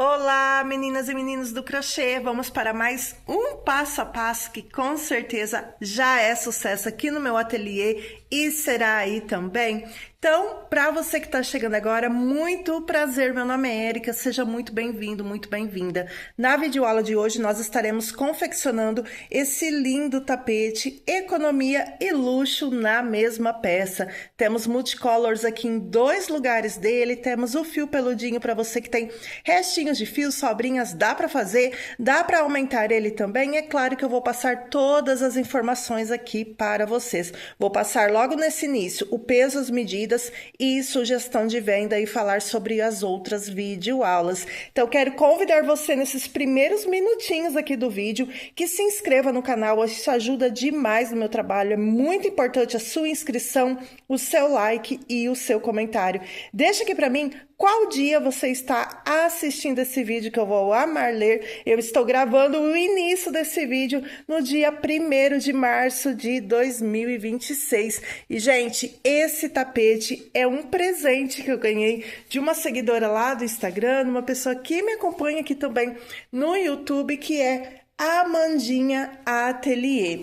Olá, meninas e meninos do crochê! Vamos para mais um passo a passo que com certeza já é sucesso aqui no meu ateliê e será aí também. Então, para você que está chegando agora, muito prazer, meu nome é Érica, seja muito bem-vindo, muito bem-vinda. Na videoaula de hoje, nós estaremos confeccionando esse lindo tapete, economia e luxo na mesma peça. Temos multicolors aqui em dois lugares dele, temos o fio peludinho para você que tem restinhos de fio, sobrinhas, dá para fazer, dá para aumentar ele também. É claro que eu vou passar todas as informações aqui para vocês. Vou passar logo nesse início o peso, as medidas e sugestão de venda e falar sobre as outras videoaulas. Então, quero convidar você nesses primeiros minutinhos aqui do vídeo que se inscreva no canal, isso ajuda demais no meu trabalho, é muito importante a sua inscrição, o seu like e o seu comentário. Deixa aqui para mim qual dia você está assistindo esse vídeo que eu vou amar ler. Eu estou gravando o início desse vídeo no dia 1º de março de 2026. E, gente, esse tapete é um presente que eu ganhei de uma seguidora lá do Instagram, uma pessoa que me acompanha aqui também no YouTube, que é Amandinha Ateliê.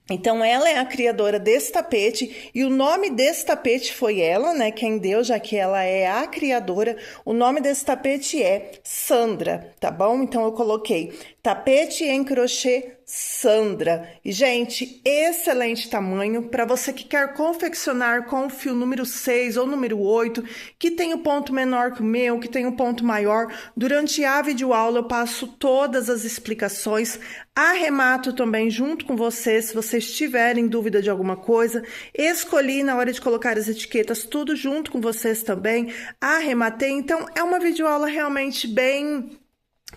Então, ela é a criadora desse tapete e o nome desse tapete foi ela, né? Quem deu, já que ela é a criadora. O nome desse tapete é Sandra, tá bom? Então, eu coloquei tapete em crochê Sandra. E, gente, excelente tamanho para você que quer confeccionar com o fio número 6 ou número 8, que tem o ponto menor que o meu, que tem o ponto maior. Durante a videoaula eu passo todas as explicações, arremato também junto com você, se vocês tiverem dúvida de alguma coisa. Escolhi na hora de colocar as etiquetas tudo junto com vocês também, arrematei. Então, é uma videoaula realmente bem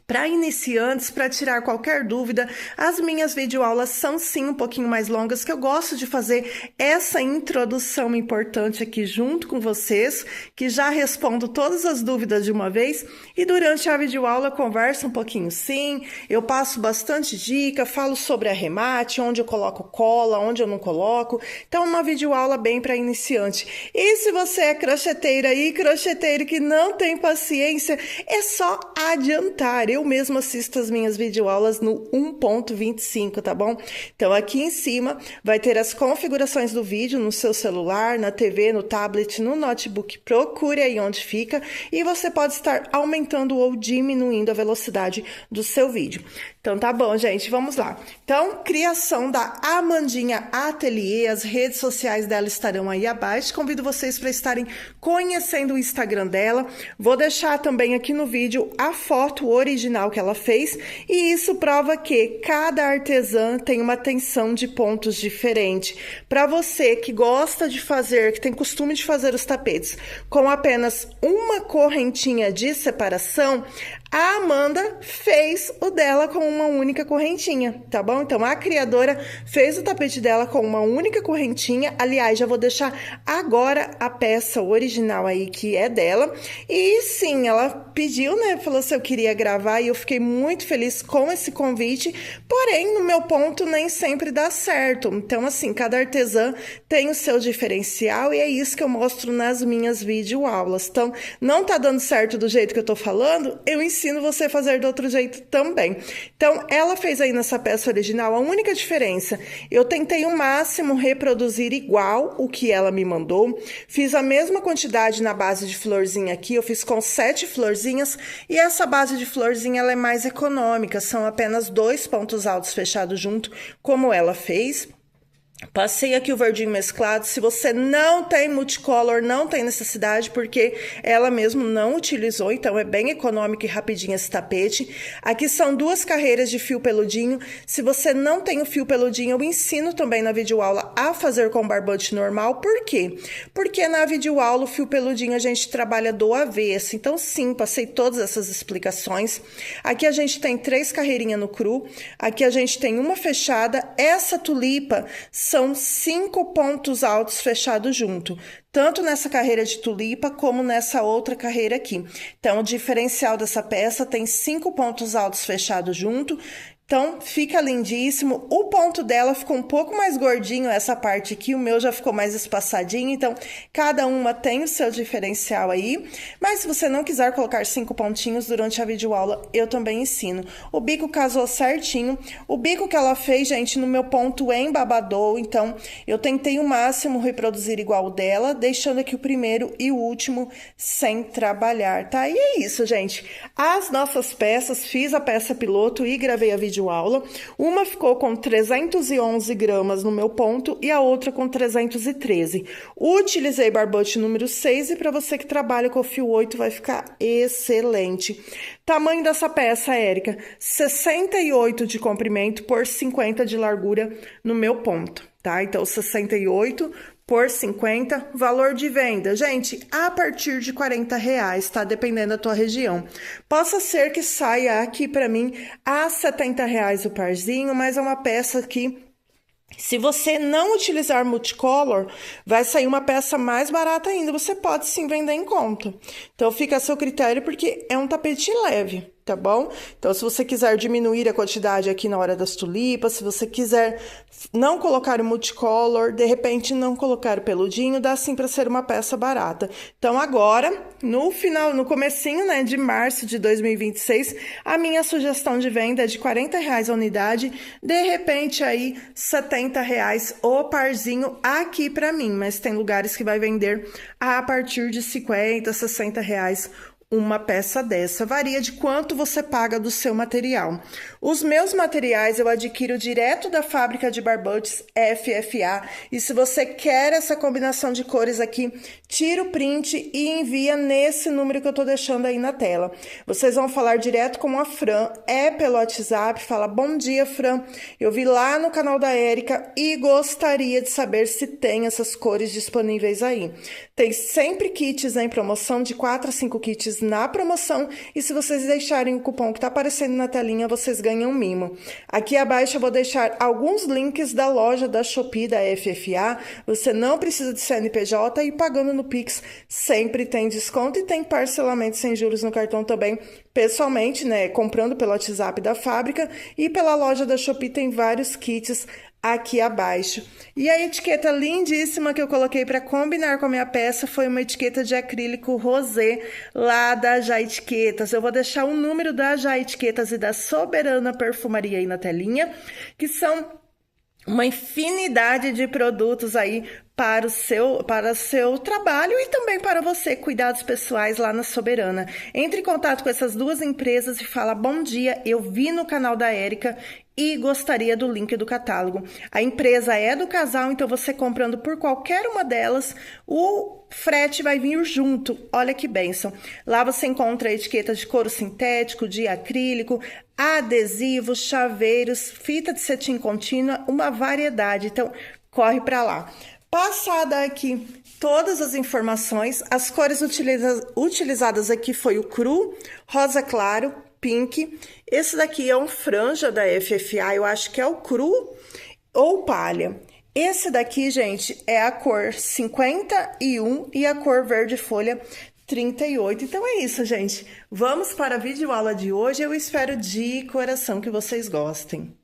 para iniciantes, para tirar qualquer dúvida. As minhas videoaulas são sim um pouquinho mais longas, que eu gosto de fazer essa introdução importante aqui junto com vocês, que já respondo todas as dúvidas de uma vez, e durante a videoaula eu converso um pouquinho sim, eu passo bastante dica, falo sobre arremate, onde eu coloco cola, onde eu não coloco. Então, uma videoaula bem para iniciante. E se você é crocheteira e crocheteiro que não tem paciência, é só adiantar. Eu mesmo assisto as minhas videoaulas no 1.25, tá bom? Então, aqui em cima vai ter as configurações do vídeo no seu celular, na TV, no tablet, no notebook. Procure aí onde fica e você pode estar aumentando ou diminuindo a velocidade do seu vídeo. Então, tá bom, gente, vamos lá. Então, criação da Amandinha Ateliê, as redes sociais dela estarão aí abaixo. Convido vocês para estarem conhecendo o Instagram dela. Vou deixar também aqui no vídeo a foto original que ela fez, e isso prova que cada artesã tem uma tensão de pontos diferente. Para você que gosta de fazer, que tem costume de fazer os tapetes com apenas uma correntinha de separação, a Amanda fez o dela com uma única correntinha, tá bom? Então, a criadora fez o tapete dela com uma única correntinha. Aliás, já vou deixar agora a peça original aí, que é dela. E sim, ela pediu, né? Falou se eu queria gravar e eu fiquei muito feliz com esse convite. Porém, no meu ponto, nem sempre dá certo. Então, assim, cada artesã tem o seu diferencial e é isso que eu mostro nas minhas videoaulas. Então, não tá dando certo do jeito que eu tô falando, eu ensino você a fazer do outro jeito também. Então, ela fez aí nessa peça original, a única diferença, eu tentei o máximo reproduzir igual o que ela me mandou, fiz a mesma quantidade na base de florzinha aqui, eu fiz com 7 florzinhas, e essa base de florzinha ela é mais econômica, são apenas 2 pontos altos fechados junto, como ela fez. Passei aqui o verdinho mesclado. Se você não tem multicolor, não tem necessidade, porque ela mesmo não utilizou, então é bem econômico e rapidinho esse tapete. Aqui são 2 carreiras de fio peludinho. Se você não tem o fio peludinho, eu ensino também na videoaula a fazer com barbante normal. Por quê? Porque na videoaula o fio peludinho a gente trabalha do avesso. Então, sim, passei todas essas explicações. Aqui a gente tem 3 carreirinhas no cru. Aqui a gente tem uma fechada. Essa tulipa são 5 pontos altos fechados junto, tanto nessa carreira de tulipa como nessa outra carreira aqui. Então, o diferencial dessa peça tem 5 pontos altos fechados junto, Então, fica lindíssimo. O ponto dela ficou um pouco mais gordinho, essa parte aqui. O meu já ficou mais espaçadinho. Então, cada uma tem o seu diferencial aí. Mas, se você não quiser colocar 5 pontinhos durante a videoaula, eu também ensino. O bico casou certinho. O bico que ela fez, gente, no meu ponto embabadou. Então, eu tentei o máximo reproduzir igual o dela, deixando aqui o primeiro e o último sem trabalhar, tá? E é isso, gente. As nossas peças, fiz a peça piloto e gravei a videoaula. Uma ficou com 311 gramas no meu ponto e a outra com 313. Utilizei barbante número 6 e para você que trabalha com o fio 8 vai ficar excelente. Tamanho dessa peça, Érica, 68 de comprimento por 50 de largura no meu ponto, tá? Então, 68 por 50, valor de venda, gente, a partir de R$40, tá? Dependendo da tua região. Possa ser que saia aqui para mim a R$70 o parzinho, mas é uma peça que, se você não utilizar multicolor, vai sair uma peça mais barata ainda. Você pode sim vender em conta. Então, fica a seu critério, porque é um tapete leve, tá bom? Então, se você quiser diminuir a quantidade aqui na hora das tulipas, se você quiser não colocar o multicolor, de repente não colocar o peludinho, dá sim para ser uma peça barata. Então, agora, no final, no comecinho, né, de março de 2026, a minha sugestão de venda é de R$40 a unidade, de repente aí R$70 o parzinho aqui para mim, mas tem lugares que vai vender a partir de R$50, R$60 uma peça dessa. Varia de quanto você paga do seu material. Os meus materiais eu adquiro direto da fábrica de barbantes FFA. E se você quer essa combinação de cores aqui, tira o print e envia nesse número que eu tô deixando aí na tela. Vocês vão falar direto com a Fran, é pelo WhatsApp, fala: bom dia, Fran, eu vi lá no canal da Érica e gostaria de saber se tem essas cores disponíveis aí. Tem sempre kits em promoção, de 4 a 5 kits na promoção, e se vocês deixarem o cupom que tá aparecendo na telinha, vocês ganham um mimo. Aqui abaixo eu vou deixar alguns links da loja da Shopee, da FFA. Você não precisa de CNPJ e pagando no Pix sempre tem desconto e tem parcelamento sem juros no cartão também, pessoalmente, né, comprando pelo WhatsApp da fábrica, e pela loja da Shopee tem vários kits aqui abaixo. E a etiqueta lindíssima que eu coloquei para combinar com a minha peça foi uma etiqueta de acrílico rosé lá da Já Etiquetas. Eu vou deixar o número da Já Etiquetas e da Soberana Perfumaria aí na telinha, que são uma infinidade de produtos aí para o seu trabalho e também para você, cuidados pessoais lá na Soberana. Entre em contato com essas duas empresas e fala: bom dia, eu vi no canal da Érica e gostaria do link do catálogo. A empresa é do casal, então você comprando por qualquer uma delas, o frete vai vir junto. Olha que bênção. Lá você encontra etiquetas de couro sintético, de acrílico, adesivos, chaveiros, fita de cetim contínua, uma variedade. Então, corre para lá. Passada aqui todas as informações, as cores utilizadas aqui foi o cru, rosa claro, pink. Esse daqui é um franja da FFA, eu acho que é o cru ou palha. Esse daqui, gente, é a cor 51 e a cor verde folha 38. Então é isso, gente. Vamos para a videoaula de hoje. Eu espero de coração que vocês gostem.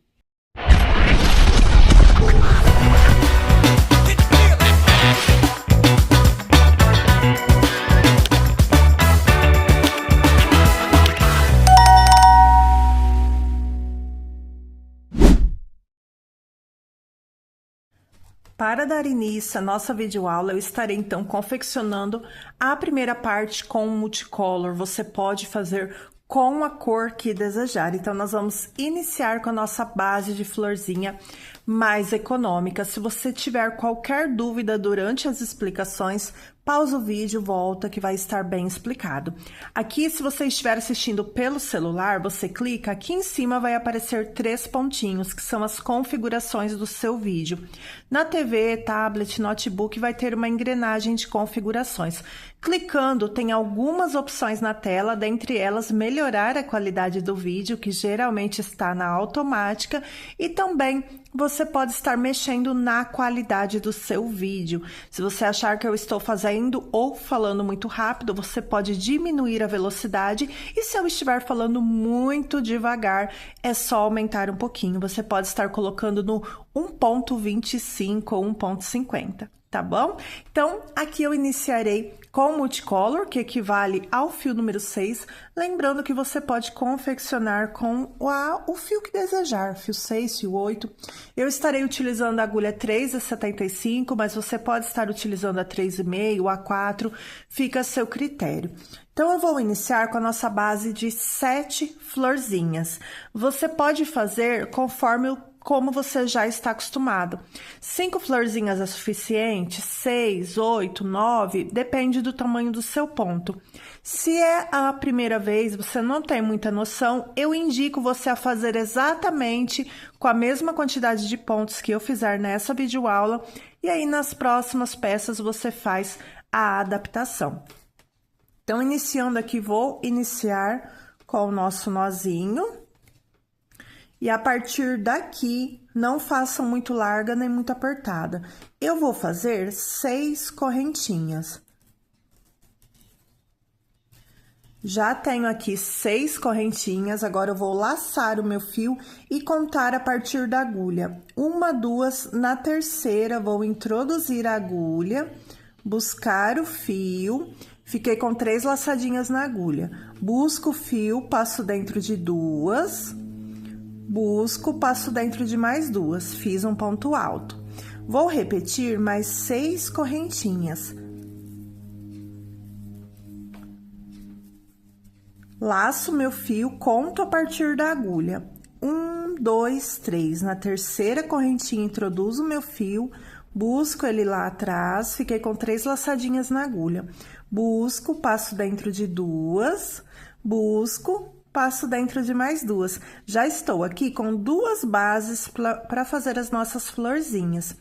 Para dar início à nossa videoaula, eu estarei então confeccionando a primeira parte com multicolor. Você pode fazer com a cor que desejar. Então, nós vamos iniciar com a nossa base de florzinha mais econômica. Se você tiver qualquer dúvida durante as explicações, pausa o vídeo, volta que vai estar bem explicado. Aqui, se você estiver assistindo pelo celular, você clica, aqui em cima vai aparecer 3 pontinhos, que são as configurações do seu vídeo. Na TV, tablet, notebook, vai ter uma engrenagem de configurações. Clicando, tem algumas opções na tela, dentre elas, melhorar a qualidade do vídeo, que geralmente está na automática, e também você pode estar mexendo na qualidade do seu vídeo. Se você achar que eu estou fazendo ou falando muito rápido, você pode diminuir a velocidade. E se eu estiver falando muito devagar, é só aumentar um pouquinho. Você pode estar colocando no 1.25 ou 1.50. Tá bom? Então, aqui eu iniciarei com o multicolor, que equivale ao fio número 6. Lembrando que você pode confeccionar com o fio que desejar, fio 6, fio 8. Eu estarei utilizando a agulha 3,75, mas você pode estar utilizando a 3,5, a 4, fica a seu critério. Então, eu vou iniciar com a nossa base de 7 florzinhas. Você pode fazer conforme como você já está acostumado. 5 florzinhas é suficiente? 6, 8, 9, depende do tamanho do seu ponto. Se é a primeira vez, você não tem muita noção, eu indico você a fazer exatamente com a mesma quantidade de pontos que eu fizer nessa videoaula, e aí nas próximas peças você faz a adaptação. Então, iniciando aqui, vou iniciar com o nosso nozinho. E a partir daqui, não façam muito larga nem muito apertada. Eu vou fazer 6 correntinhas. Já tenho aqui 6 correntinhas, agora eu vou laçar o meu fio e contar a partir da agulha. 1, 2, na terceira, vou introduzir a agulha, buscar o fio, fiquei com 3 laçadinhas na agulha. Busco o fio, passo dentro de 2... busco, passo dentro de mais 2, fiz um ponto alto. Vou repetir mais 6 correntinhas. Laço meu fio, conto a partir da agulha. 1, 2, 3. Na terceira correntinha, introduzo o meu fio, busco ele lá atrás, fiquei com 3 laçadinhas na agulha. Busco, passo dentro de 2, busco, passo dentro de mais 2. Já estou aqui com 2 bases para fazer as nossas florzinhas.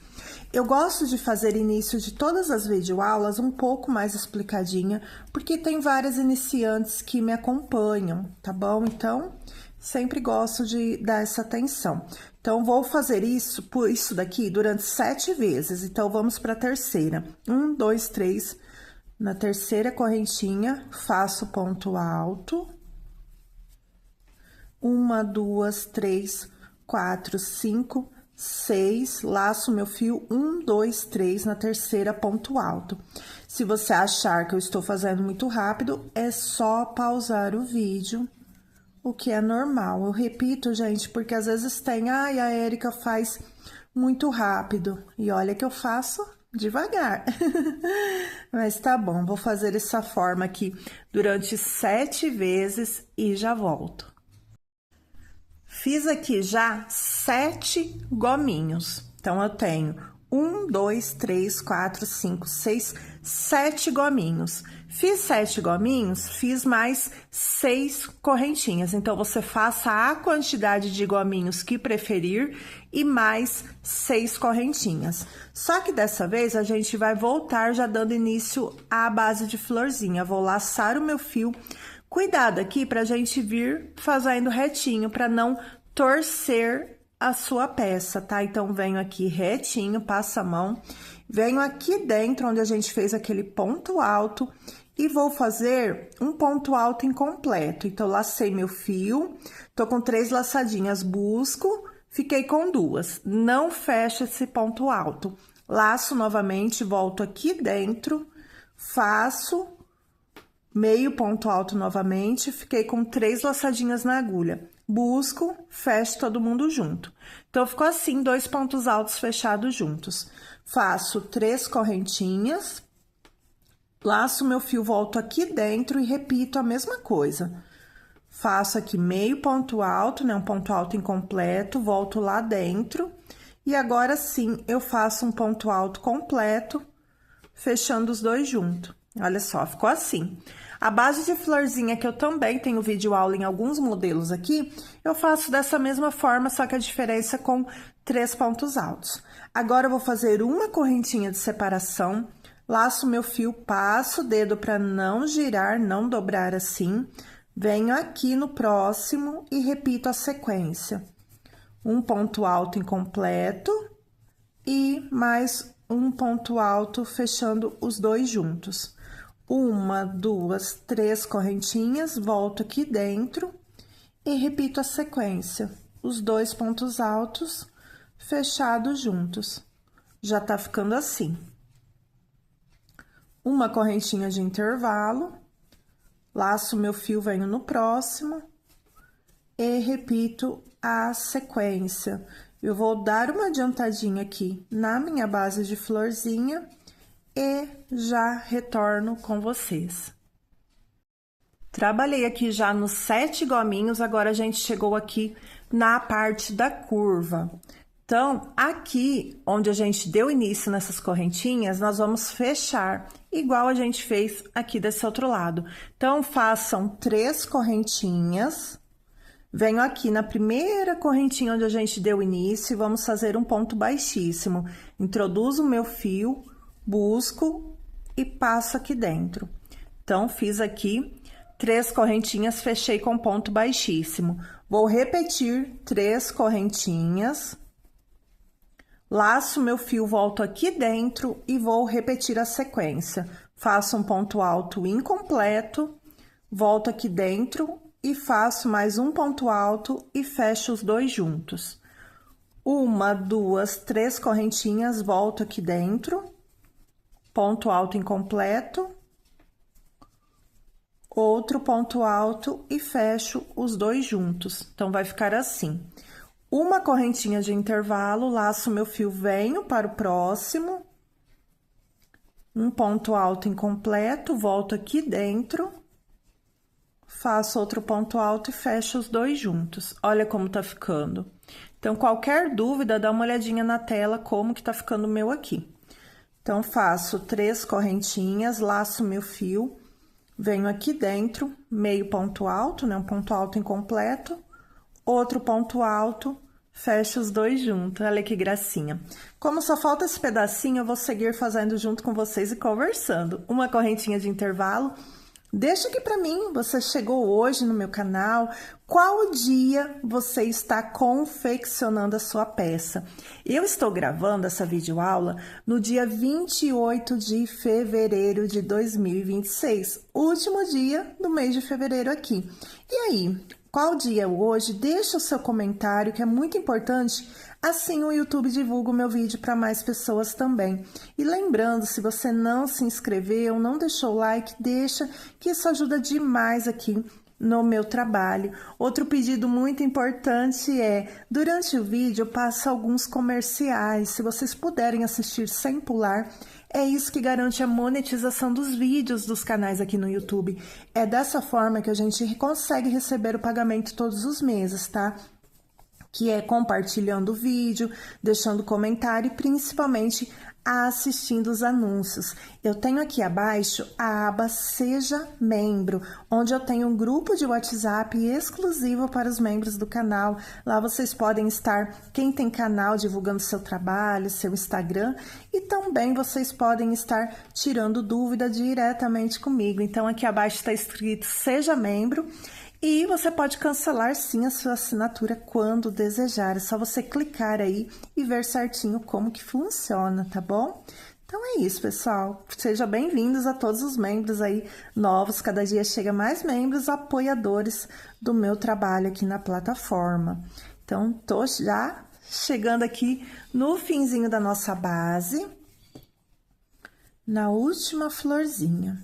Eu gosto de fazer início de todas as videoaulas um pouco mais explicadinha, porque tem várias iniciantes que me acompanham, tá bom? Então, sempre gosto de dar essa atenção. Então, vou fazer isso daqui durante 7 vezes. Então, vamos para a terceira. 1, 2, 3. Na terceira correntinha, faço ponto alto. 1, 2, 3, 4, 5, 6, laço meu fio, 1, 2, 3, na terceira, ponto alto. Se você achar que eu estou fazendo muito rápido, é só pausar o vídeo, o que é normal. Eu repito, gente, porque às vezes tem, ai, a Érica faz muito rápido, e olha que eu faço devagar. Mas tá bom, vou fazer dessa forma aqui durante 7 vezes e já volto. Fiz aqui já 7 gominhos. Então, eu tenho 1, 2, 3, 4, 5, 6, 7 gominhos. Fiz 7 gominhos, fiz mais 6 correntinhas. Então, você faça a quantidade de gominhos que preferir e mais 6 correntinhas. Só que dessa vez, a gente vai voltar já dando início à base de florzinha. Vou laçar o meu fio. Cuidado aqui pra gente vir fazendo retinho, pra não torcer a sua peça, tá? Então, venho aqui retinho, passa a mão, venho aqui dentro, onde a gente fez aquele ponto alto, e vou fazer um ponto alto incompleto. Então, lacei meu fio, tô com 3 laçadinhas, busco, fiquei com 2. Não fecha esse ponto alto. Laço novamente, volto aqui dentro, faço meio ponto alto novamente, fiquei com 3 laçadinhas na agulha. Busco, fecho todo mundo junto. Então, ficou assim, 2 pontos altos fechados juntos. Faço 3 correntinhas, laço meu fio, volto aqui dentro e repito a mesma coisa. Faço aqui meio ponto alto, né? Um ponto alto incompleto, volto lá dentro. E agora sim, eu faço um ponto alto completo, fechando os 2 juntos. Olha só, ficou assim. A base de florzinha, que eu também tenho vídeo aula em alguns modelos aqui, eu faço dessa mesma forma, só que a diferença é com 3 pontos altos. Agora, eu vou fazer uma correntinha de separação, laço meu fio, passo o dedo para não girar, não dobrar assim, venho aqui no próximo e repito a sequência. um ponto alto incompleto e mais um ponto alto fechando os dois juntos. Uma, duas, três correntinhas, volto aqui dentro e repito a sequência. Os dois pontos altos fechados juntos. Já tá ficando assim. Uma correntinha de intervalo, laço meu fio, venho no próximo e repito a sequência. Eu vou dar uma adiantadinha aqui na minha base de florzinha e já retorno com vocês. Trabalhei aqui já nos 7 gominhos, agora a gente chegou aqui na parte da curva. Então, aqui onde a gente deu início nessas correntinhas, nós vamos fechar, igual a gente fez aqui desse outro lado. Então, façam 3 correntinhas, venho aqui na primeira correntinha onde a gente deu início e vamos fazer um ponto baixíssimo. Introduzo o meu fio, busco e passo aqui dentro. Então, fiz aqui 3 correntinhas, fechei com ponto baixíssimo. Vou repetir 3 correntinhas, laço meu fio, volto aqui dentro e vou repetir a sequência. Faço um ponto alto incompleto, volto aqui dentro e faço mais um ponto alto e fecho os dois juntos. Uma, duas, 3 correntinhas, volto aqui dentro, ponto alto incompleto, outro ponto alto e fecho os dois juntos. Então, vai ficar assim. Uma correntinha de intervalo, laço meu fio, venho para o próximo. Um ponto alto incompleto, volto aqui dentro. Faço outro ponto alto e fecho os dois juntos. Olha como tá ficando. Então, qualquer dúvida, dá uma olhadinha na tela como que tá ficando o meu aqui. Então, faço 3 correntinhas, laço meu fio, venho aqui dentro, meio ponto alto, né? Um ponto alto incompleto, outro ponto alto, fecho os dois juntos. Olha que gracinha. Como só falta esse pedacinho, eu vou seguir fazendo junto com vocês e conversando. Uma correntinha de intervalo. Deixa aqui pra mim, você chegou hoje no meu canal, qual dia você está confeccionando a sua peça? Eu estou gravando essa videoaula no dia 28 de fevereiro de 2026, último dia do mês de fevereiro aqui. E aí, qual dia é hoje? Deixa o seu comentário, que é muito importante. Assim, o YouTube divulga o meu vídeo para mais pessoas também. E lembrando, se você não se inscreveu, não deixou o like, deixa, que isso ajuda demais aqui no meu trabalho. Outro pedido muito importante é, durante o vídeo, eu passo alguns comerciais. Se vocês puderem assistir sem pular, é isso que garante a monetização dos vídeos dos canais aqui no YouTube. É dessa forma que a gente consegue receber o pagamento todos os meses, tá? Que é compartilhando o vídeo, deixando comentário e principalmente assistindo os anúncios. Eu tenho aqui abaixo a aba Seja Membro, onde eu tenho um grupo de WhatsApp exclusivo para os membros do canal. Lá vocês podem estar, quem tem canal, divulgando seu trabalho, seu Instagram, e também vocês podem estar tirando dúvida diretamente comigo. Então, aqui abaixo está escrito Seja Membro. E você pode cancelar sim a sua assinatura quando desejar. É só você clicar aí e ver certinho como que funciona, tá bom? Então é isso, pessoal. Sejam bem-vindos a todos os membros aí novos. Cada dia chega mais membros apoiadores do meu trabalho aqui na plataforma. Então, tô já chegando aqui no finzinho da nossa base, na última florzinha.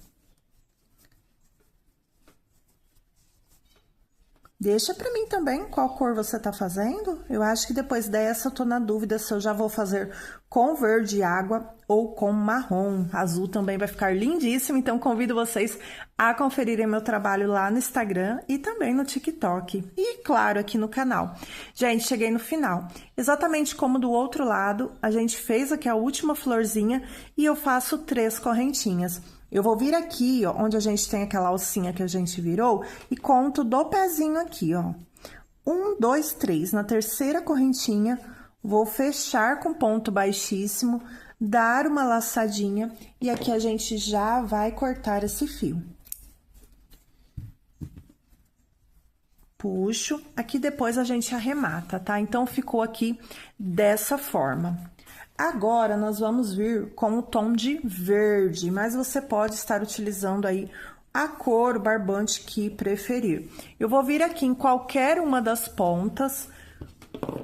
Deixa pra mim também qual cor você tá fazendo. Eu acho que depois dessa eu tô na dúvida se eu já vou fazer com verde água ou com marrom. Azul também vai ficar lindíssimo, então convido vocês a conferirem meu trabalho lá no Instagram e também no TikTok. E, claro, aqui no canal. Gente, cheguei no final. Exatamente como do outro lado, a gente fez aqui a última florzinha e eu faço 3 correntinhas. Eu vou vir aqui, ó, onde a gente tem aquela alcinha que a gente virou, e conto do pezinho aqui, ó. 1, 2, 3. Na terceira correntinha, vou fechar com ponto baixíssimo, dar uma laçadinha, e aqui a gente já vai cortar esse fio. puxo, aqui depois a gente arremata, tá? Então, ficou aqui dessa forma. Agora, nós vamos vir com o tom de verde, mas você pode estar utilizando aí a cor, o barbante que preferir. Eu vou vir aqui em qualquer uma das pontas,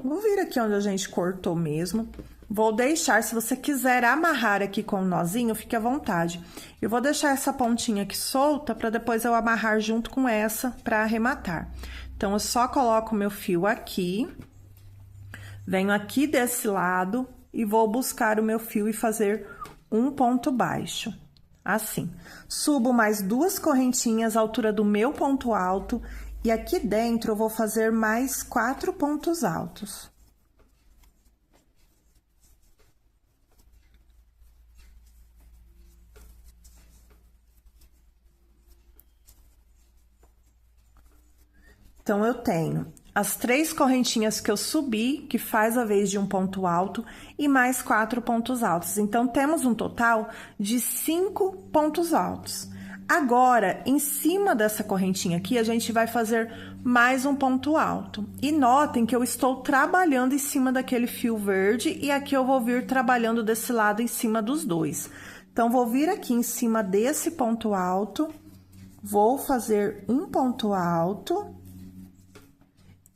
vou vir aqui onde a gente cortou mesmo, vou deixar, se você quiser amarrar aqui com o nozinho, fique à vontade. Eu vou deixar essa pontinha aqui solta, para depois eu amarrar junto com essa, para arrematar. Então, eu só coloco o meu fio aqui, venho aqui desse lado e vou buscar o meu fio e fazer um ponto baixo, assim. Subo mais 2 correntinhas à altura do meu ponto alto e aqui dentro eu vou fazer mais 4 pontos altos. Então, eu tenho as 3 correntinhas que eu subi, que faz a vez de um ponto alto, e mais 4 pontos altos. Então, temos um total de 5 pontos altos. Agora, em cima dessa correntinha aqui, a gente vai fazer mais um ponto alto. E notem que eu estou trabalhando em cima daquele fio verde, e aqui eu vou vir trabalhando desse lado em cima dos dois. Então, vou vir aqui em cima desse ponto alto, vou fazer um ponto alto.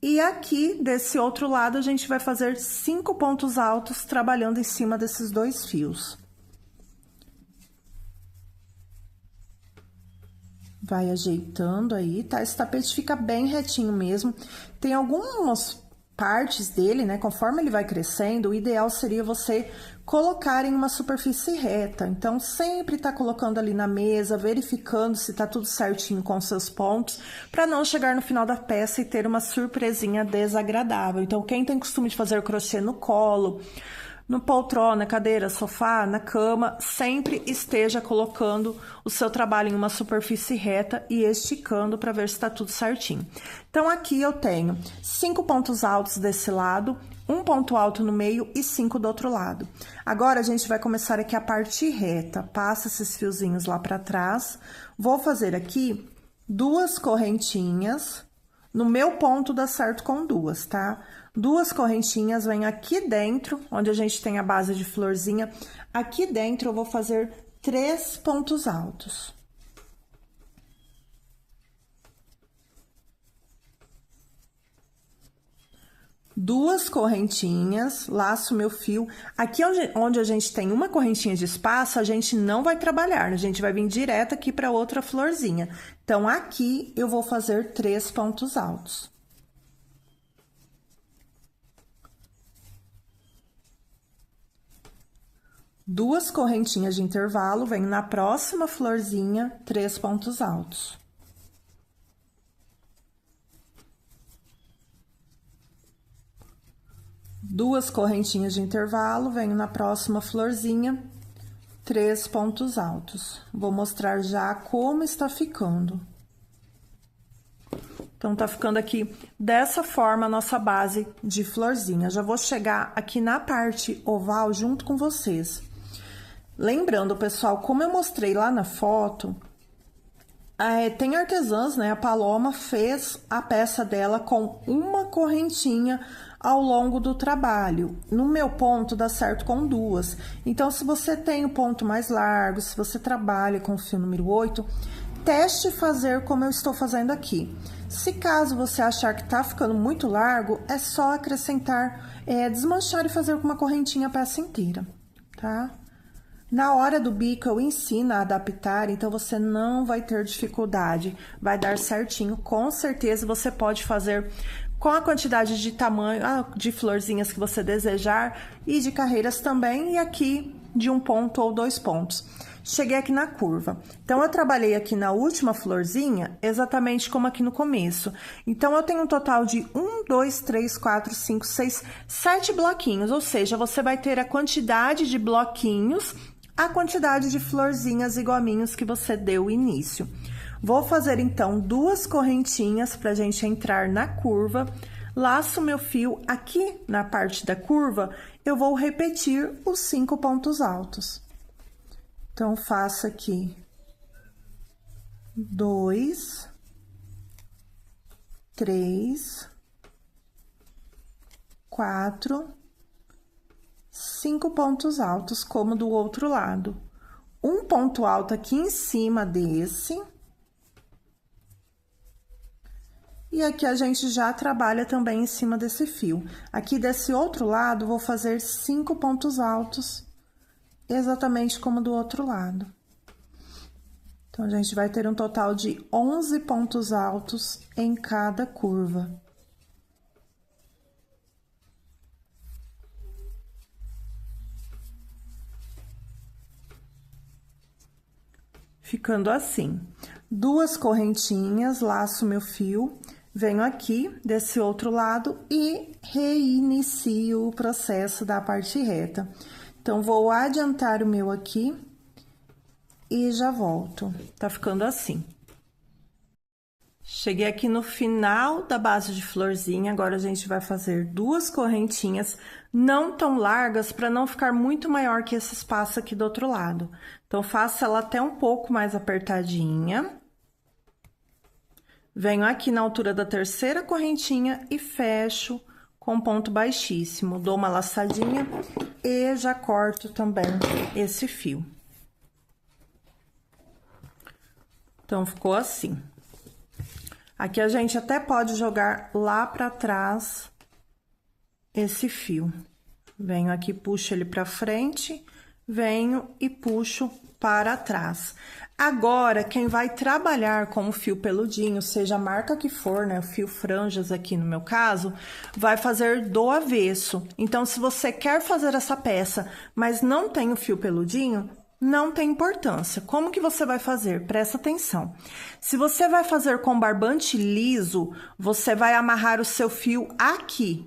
E aqui, desse outro lado, a gente vai fazer 5 pontos altos, trabalhando em cima desses 2 fios. Vai ajeitando aí, tá? Esse tapete fica bem retinho mesmo. Tem algumas partes dele, né? Conforme ele vai crescendo, o ideal seria você colocar em uma superfície reta. Então, sempre tá colocando ali na mesa, verificando se tá tudo certinho com os seus pontos, para não chegar no final da peça e ter uma surpresinha desagradável. Então, quem tem costume de fazer crochê no colo, no poltrona, cadeira, sofá, na cama, sempre esteja colocando o seu trabalho em uma superfície reta e esticando para ver se está tudo certinho. Então, aqui eu tenho 5 pontos altos desse lado, um ponto alto no meio e 5 do outro lado. Agora, a gente vai começar aqui a parte reta. Passa esses fiozinhos lá para trás. Vou fazer aqui 2 correntinhas. No meu ponto dá certo com 2, tá? 2 correntinhas, vem aqui dentro, onde a gente tem a base de florzinha. Aqui dentro eu vou fazer 3 pontos altos. Duas correntinhas, laço meu fio. Aqui onde a gente tem uma correntinha de espaço, a gente não vai trabalhar, a gente vai vir direto aqui para outra florzinha. Então, aqui eu vou fazer 3 pontos altos. Duas correntinhas de intervalo, venho na próxima florzinha, 3 pontos altos. Duas correntinhas de intervalo, venho na próxima florzinha, 3 pontos altos. Vou mostrar já como está ficando. Então, tá ficando aqui dessa forma a nossa base de florzinha. Já vou chegar aqui na parte oval junto com vocês. Lembrando, pessoal, como eu mostrei lá na foto, tem artesãs, né? A Paloma fez a peça dela com uma correntinha ao longo do trabalho. No meu ponto, dá certo com 2. Então, se você tem o ponto mais largo, se você trabalha com o fio número 8, teste fazer como eu estou fazendo aqui. Se caso você achar que tá ficando muito largo, é só acrescentar, desmanchar e fazer com uma correntinha a peça inteira, tá? Na hora do bico, eu ensino a adaptar, então você não vai ter dificuldade, vai dar certinho. Com certeza, você pode fazer com a quantidade de tamanho, de florzinhas que você desejar e de carreiras também, e aqui de 1 ponto ou 2 pontos. Cheguei aqui na curva. Então, eu trabalhei aqui na última florzinha, exatamente como aqui no começo. Então, eu tenho um total de 1, 2, 3, 4, 5, 6, 7 bloquinhos, ou seja, você vai ter a quantidade de bloquinhos, a quantidade de florzinhas e gominhos que você deu início. Vou fazer, então, 2 correntinhas pra gente entrar na curva, laço meu fio aqui na parte da curva, eu vou repetir os 5 pontos altos. Então, faço aqui 2, 3, 4, 5 pontos altos, como do outro lado. Um ponto alto aqui em cima desse. E aqui a gente já trabalha também em cima desse fio. Aqui desse outro lado, vou fazer 5 pontos altos, exatamente como do outro lado. Então, a gente vai ter um total de 11 pontos altos em cada curva. Ficando assim. 2 correntinhas, laço meu fio, venho aqui desse outro lado e reinicio o processo da parte reta. Então, vou adiantar o meu aqui e já volto. Tá ficando assim. Cheguei aqui no final da base de florzinha, agora a gente vai fazer 2 correntinhas não tão largas para não ficar muito maior que esse espaço aqui do outro lado. Então, faço ela até um pouco mais apertadinha. Venho aqui na altura da terceira correntinha e fecho com ponto baixíssimo. Dou uma laçadinha e já corto também esse fio. Então, ficou assim. Aqui a gente até pode jogar lá pra trás esse fio. Venho aqui, puxo ele pra frente, venho e puxo para trás. Agora, quem vai trabalhar com o fio peludinho, seja a marca que for, né, o fio franjas aqui no meu caso, vai fazer do avesso. Então, se você quer fazer essa peça, mas não tem o fio peludinho, não tem importância. Como que você vai fazer? Presta atenção. Se você vai fazer com barbante liso, você vai amarrar o seu fio aqui.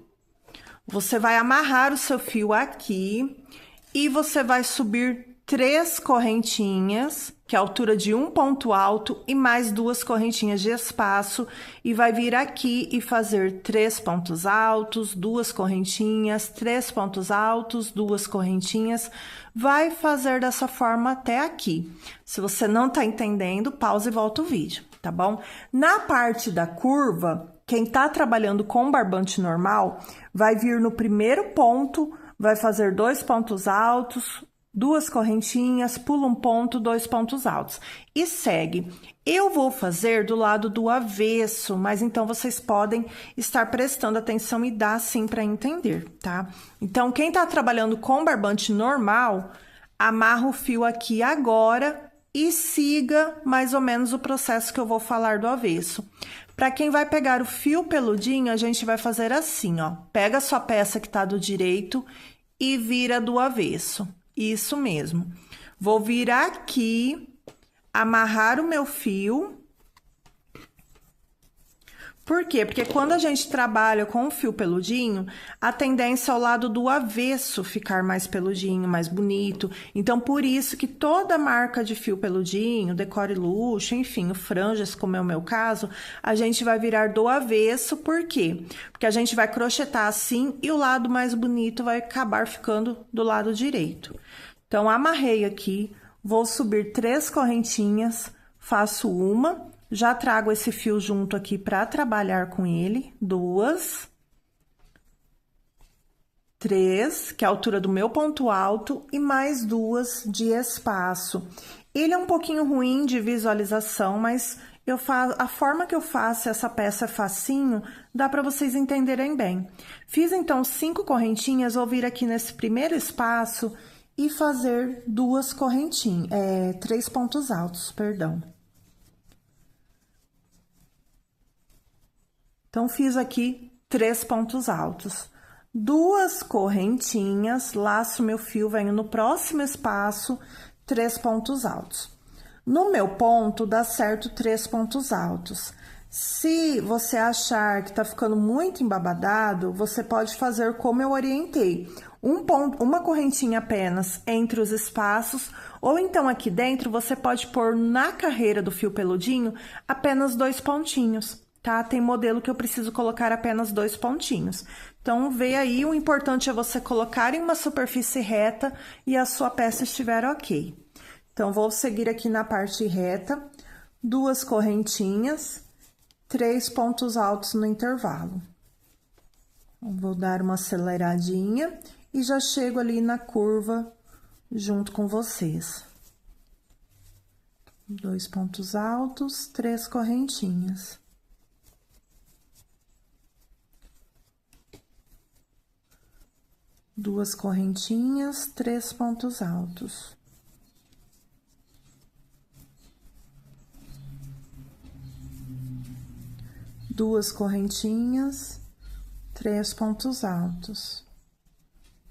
Você vai amarrar o seu fio aqui e você vai subir 3 correntinhas, que é a altura de um ponto alto, e mais 2 correntinhas de espaço, e vai vir aqui e fazer 3 pontos altos, 2 correntinhas, 3 pontos altos, 2 correntinhas. Vai fazer dessa forma até aqui. Se você não tá entendendo, pausa e volta o vídeo, tá bom? Na parte da curva, quem tá trabalhando com barbante normal, vai vir no primeiro ponto, vai fazer 2 pontos altos, 2 correntinhas, pula um ponto, 2 pontos altos. E segue. Eu vou fazer do lado do avesso, mas então vocês podem estar prestando atenção e dá sim para entender, tá? Então, quem tá trabalhando com barbante normal, amarra o fio aqui agora e siga mais ou menos o processo que eu vou falar do avesso. Para quem vai pegar o fio peludinho, a gente vai fazer assim, ó. Pega a sua peça que tá do direito e vira do avesso. Isso mesmo. Vou vir aqui, amarrar o meu fio. Por quê? Porque quando a gente trabalha com o fio peludinho, a tendência é o lado do avesso ficar mais peludinho, mais bonito. Então, por isso que toda marca de fio peludinho, Decore Luxo, enfim, o franjas, como é o meu caso, a gente vai virar do avesso. Por quê? Porque a gente vai crochetar assim e o lado mais bonito vai acabar ficando do lado direito. Então, amarrei aqui, vou subir 3 correntinhas, faço uma, já trago esse fio junto aqui para trabalhar com ele, 2, 3, que é a altura do meu ponto alto, e mais 2 de espaço. Ele é um pouquinho ruim de visualização, mas a forma que eu faço essa peça é facinho, dá para vocês entenderem bem. Fiz, então, 5 correntinhas, vou vir aqui nesse primeiro espaço e fazer 2 correntinhas, 3 pontos altos, perdão. Então, fiz aqui 3 pontos altos. 2 correntinhas, laço meu fio, venho no próximo espaço, 3 pontos altos. No meu ponto, dá certo 3 pontos altos. Se você achar que tá ficando muito embabadado, você pode fazer como eu orientei. Uma correntinha apenas entre os espaços, ou então aqui dentro você pode pôr na carreira do fio peludinho apenas 2 pontinhos, tá? Tem modelo que eu preciso colocar apenas 2 pontinhos. Então, vê aí, o importante é você colocar em uma superfície reta e a sua peça estiver ok. Então, vou seguir aqui na parte reta, 2 correntinhas, 3 pontos altos no intervalo. Vou dar uma aceleradinha e já chego ali na curva junto com vocês. 2 pontos altos, 3 correntinhas. Duas correntinhas, 3 pontos altos. Duas correntinhas, 3 pontos altos.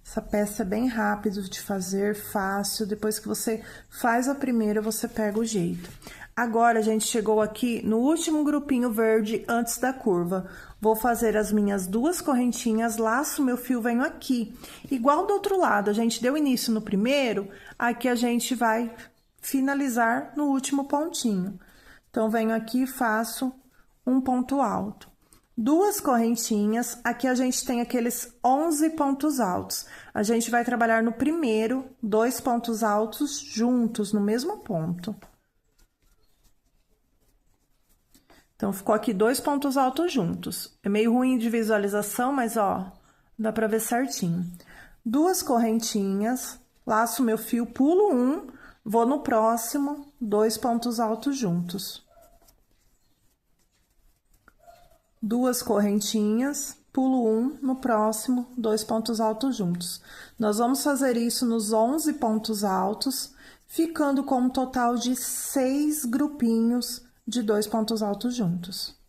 Essa peça é bem rápido de fazer, fácil. Depois que você faz a primeira, você pega o jeito. Agora, a gente chegou aqui no último grupinho verde antes da curva. Vou fazer as minhas 2 correntinhas, laço meu fio, venho aqui. Igual do outro lado, a gente deu início no primeiro, aqui a gente vai finalizar no último pontinho. Então, venho aqui e faço um ponto alto. 2 correntinhas, aqui a gente tem aqueles 11 pontos altos. A gente vai trabalhar no primeiro, 2 pontos altos juntos, no mesmo ponto. Então, ficou aqui 2 pontos altos juntos. É meio ruim de visualização, mas, ó, dá pra ver certinho. 2 correntinhas, laço meu fio, pulo 1, vou no próximo, 2 pontos altos juntos. 2 correntinhas, pulo 1, no próximo, 2 pontos altos juntos. Nós vamos fazer isso nos 11 pontos altos, ficando com um total de 6 grupinhos de 2 pontos altos juntos.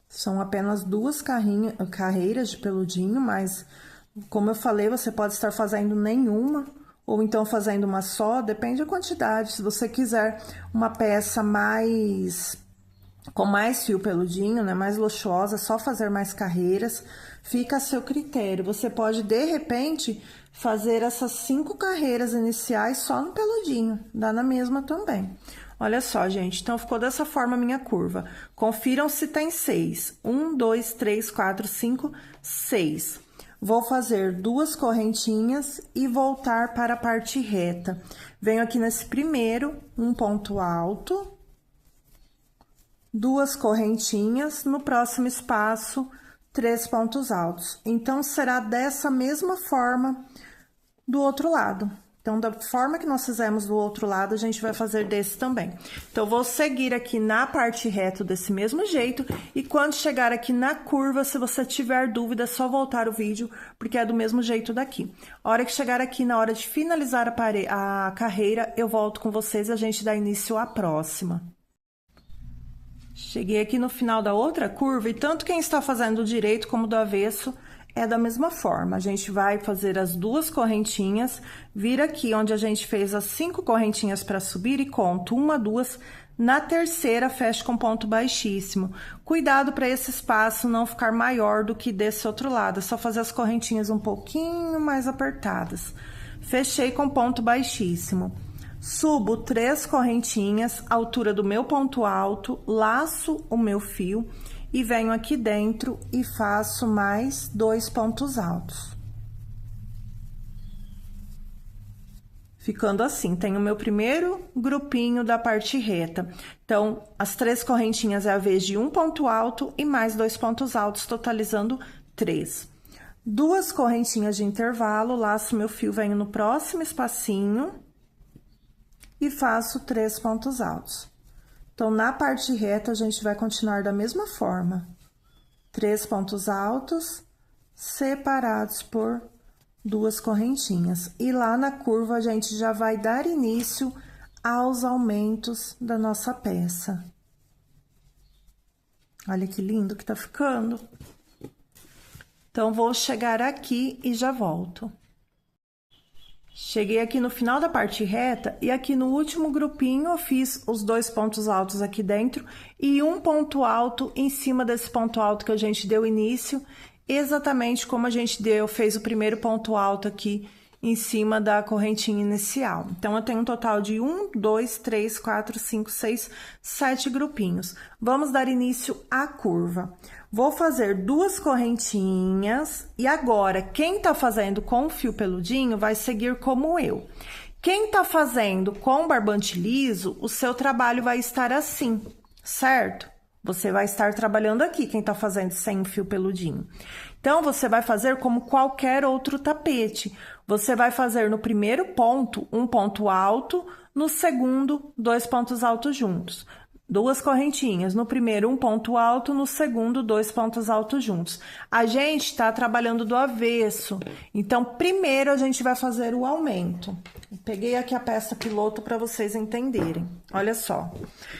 São apenas 2 carreiras de peludinho, mas, como eu falei, você pode estar fazendo nenhuma, ou então fazendo uma só, depende da quantidade. Se você quiser uma peça com mais fio peludinho, né, mais luxuosa, só fazer mais carreiras, fica a seu critério. Você pode, de repente, fazer essas 5 carreiras iniciais só no peludinho, dá na mesma também. Olha só, gente, então ficou dessa forma a minha curva. Confiram se tem 6. 1, 2, 3, 4, 5, 6. Vou fazer 2 correntinhas e voltar para a parte reta. Venho aqui nesse primeiro, um ponto alto, 2 correntinhas, no próximo espaço, 3 pontos altos. Então, será dessa mesma forma do outro lado. Então, da forma que nós fizemos do outro lado, a gente vai fazer desse também. Então, vou seguir aqui na parte reta desse mesmo jeito. E quando chegar aqui na curva, se você tiver dúvida, é só voltar o vídeo, porque é do mesmo jeito daqui. A hora que chegar aqui, na hora de finalizar a carreira, eu volto com vocês e a gente dá início à próxima. Cheguei aqui no final da outra curva e tanto quem está fazendo do direito como do avesso é da mesma forma. A gente vai fazer as 2 correntinhas, vir aqui onde a gente fez as 5 correntinhas para subir e conto 1, 2, na terceira fecho com ponto baixíssimo. Cuidado para esse espaço não ficar maior do que desse outro lado, é só fazer as correntinhas um pouquinho mais apertadas. Fechei com ponto baixíssimo. Subo 3 correntinhas, altura do meu ponto alto, laço o meu fio e venho aqui dentro e faço mais 2 pontos altos. Ficando assim, tenho o meu primeiro grupinho da parte reta. Então, as 3 correntinhas é a vez de um ponto alto e mais 2 pontos altos, totalizando 3. 2 correntinhas de intervalo, laço meu fio, venho no próximo espacinho e faço 3 pontos altos. Então, na parte reta, a gente vai continuar da mesma forma. 3 pontos altos, separados por 2 correntinhas. E lá na curva, a gente já vai dar início aos aumentos da nossa peça. Olha que lindo que tá ficando. Então, vou chegar aqui e já volto. Cheguei aqui no final da parte reta e aqui no último grupinho eu fiz os 2 pontos altos aqui dentro e um ponto alto em cima desse ponto alto que a gente deu início, exatamente como a gente fez o primeiro ponto alto aqui em cima da correntinha inicial. Então, eu tenho um total de 1, 2, 3, 4, 5, 6, 7 grupinhos. Vamos dar início à curva. Vou fazer 2 correntinhas e agora, quem tá fazendo com fio peludinho vai seguir como eu. Quem tá fazendo com barbante liso, o seu trabalho vai estar assim, certo? Você vai estar trabalhando aqui, quem tá fazendo sem fio peludinho. Então, você vai fazer como qualquer outro tapete. Você vai fazer no primeiro ponto, um ponto alto, no segundo, 2 pontos altos juntos. 2 correntinhas, no primeiro um ponto alto, no segundo 2 pontos altos juntos. A gente tá trabalhando do avesso, então primeiro a gente vai fazer o aumento. Peguei aqui a peça piloto para vocês entenderem, olha só.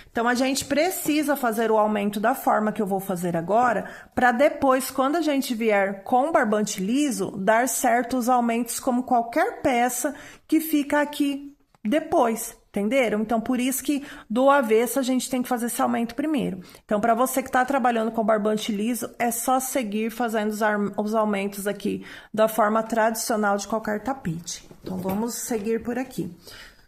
Então, a gente precisa fazer o aumento da forma que eu vou fazer agora, para depois, quando a gente vier com barbante liso, dar certos aumentos como qualquer peça que fica aqui depois. Entenderam? Então, por isso que do avesso a gente tem que fazer esse aumento primeiro. Então, para você que está trabalhando com barbante liso, é só seguir fazendo os aumentos aqui da forma tradicional de qualquer tapete. Então, vamos seguir por aqui.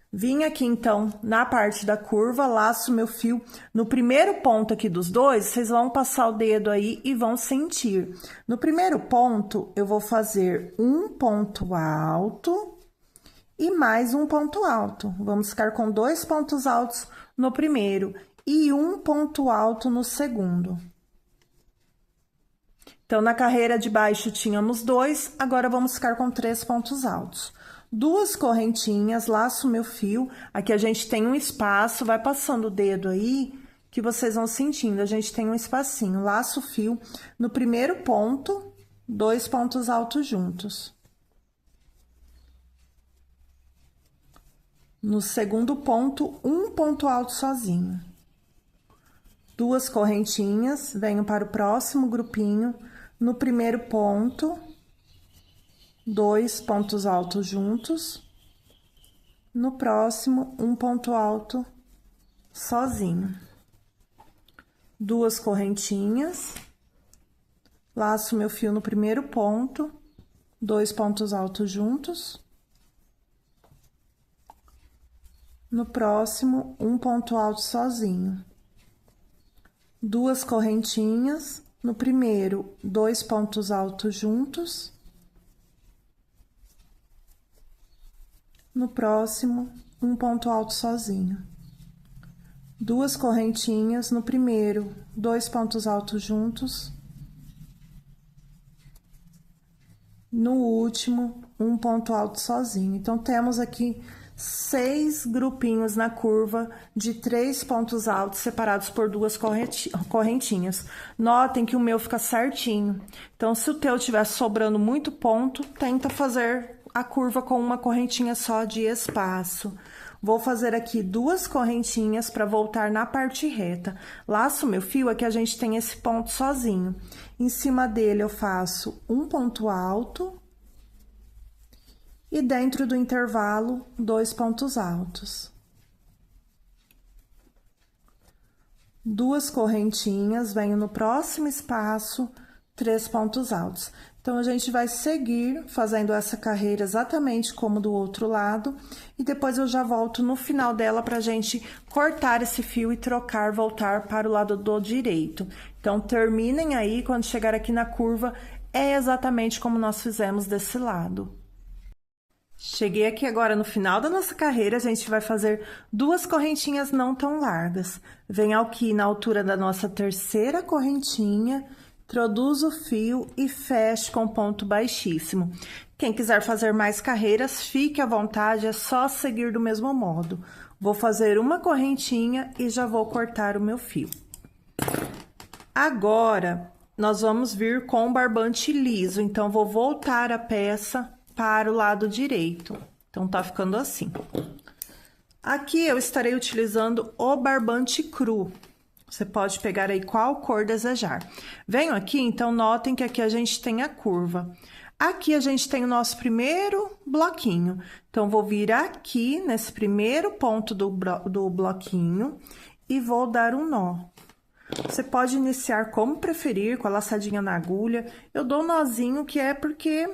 Vim aqui, então, na parte da curva, laço meu fio. No primeiro ponto aqui dos dois, vocês vão passar o dedo aí e vão sentir. No primeiro ponto, eu vou fazer um ponto alto e mais um ponto alto. Vamos ficar com 2 pontos altos no primeiro e um ponto alto no segundo. Então, na carreira de baixo tínhamos 2, agora vamos ficar com 3 pontos altos. 2 correntinhas, laço meu fio, aqui a gente tem um espaço, vai passando o dedo aí, que vocês vão sentindo, a gente tem um espacinho, laço o fio, no primeiro ponto, 2 pontos altos juntos. No segundo ponto, um ponto alto sozinho. 2 correntinhas, venho para o próximo grupinho. No primeiro ponto, 2 pontos altos juntos. No próximo, um ponto alto sozinho. 2 correntinhas, laço meu fio no primeiro ponto, 2 pontos altos juntos. No próximo, um ponto alto sozinho. 2 correntinhas, no primeiro, 2 pontos altos juntos. No próximo, um ponto alto sozinho. 2 correntinhas, no primeiro, 2 pontos altos juntos. No último, um ponto alto sozinho. Então, temos aqui 6 grupinhos na curva de 3 pontos altos separados por 2 correntinhas. Notem que o meu fica certinho. Então, se o teu tiver sobrando muito ponto, tenta fazer a curva com uma correntinha só de espaço. Vou fazer aqui 2 correntinhas para voltar na parte reta. Laço meu fio, aqui a gente tem esse ponto sozinho. Em cima dele eu faço um ponto alto. E dentro do intervalo, 2 pontos altos. 2 correntinhas, venho no próximo espaço, 3 pontos altos. Então, a gente vai seguir fazendo essa carreira exatamente como do outro lado. E depois eu já volto no final dela pra gente cortar esse fio e trocar, voltar para o lado do direito. Então, terminem aí, quando chegar aqui na curva, é exatamente como nós fizemos desse lado. Cheguei aqui agora no final da nossa carreira, a gente vai fazer 2 correntinhas não tão largas. Venho aqui na altura da nossa terceira correntinha, introduzo o fio e fecho com ponto baixíssimo. Quem quiser fazer mais carreiras, fique à vontade, é só seguir do mesmo modo. Vou fazer uma correntinha e já vou cortar o meu fio. Agora, nós vamos vir com o barbante liso, então vou voltar a peça para o lado direito. Então, tá ficando assim. Aqui eu estarei utilizando o barbante cru. Você pode pegar aí qual cor desejar. Venho aqui, então, notem que aqui a gente tem a curva. Aqui a gente tem o nosso primeiro bloquinho. Então, vou vir aqui nesse primeiro ponto do bloquinho e vou dar um nó. Você pode iniciar como preferir, com a laçadinha na agulha. Eu dou um nozinho que é porque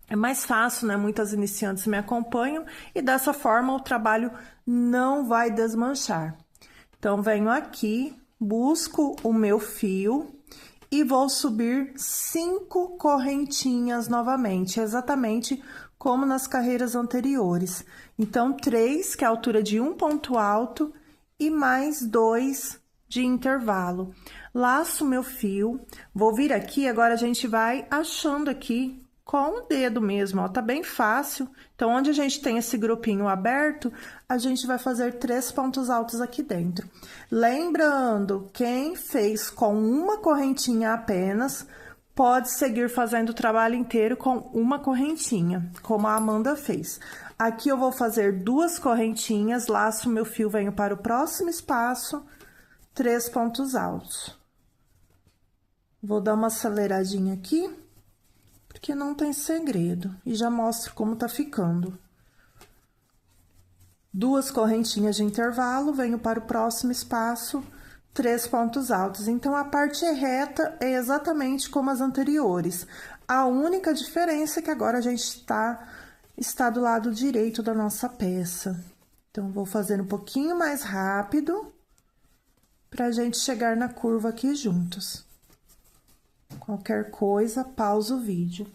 É mais fácil, né? Muitas iniciantes me acompanham e dessa forma o trabalho não vai desmanchar. Então, venho aqui, busco o meu fio e vou subir 5 correntinhas novamente, exatamente como nas carreiras anteriores. Então, 3, que é a altura de um ponto alto, e mais 2 de intervalo. Laço meu fio, vou vir aqui, agora a gente vai achando aqui com o dedo mesmo, ó, tá bem fácil. Então, onde a gente tem esse grupinho aberto, a gente vai fazer 3 pontos altos aqui dentro. Lembrando, quem fez com uma correntinha apenas, pode seguir fazendo o trabalho inteiro com uma correntinha, como a Amanda fez. Aqui eu vou fazer 2 correntinhas, laço meu fio, venho para o próximo espaço, 3 pontos altos. Vou dar uma aceleradinha aqui, porque não tem segredo, e já mostro como tá ficando. 2 correntinhas de intervalo, venho para o próximo espaço, 3 pontos altos. Então, a parte reta é exatamente como as anteriores. A única diferença é que agora a gente está do lado direito da nossa peça. Então, vou fazer um pouquinho mais rápido, pra gente chegar na curva aqui juntos. Qualquer coisa, pausa o vídeo.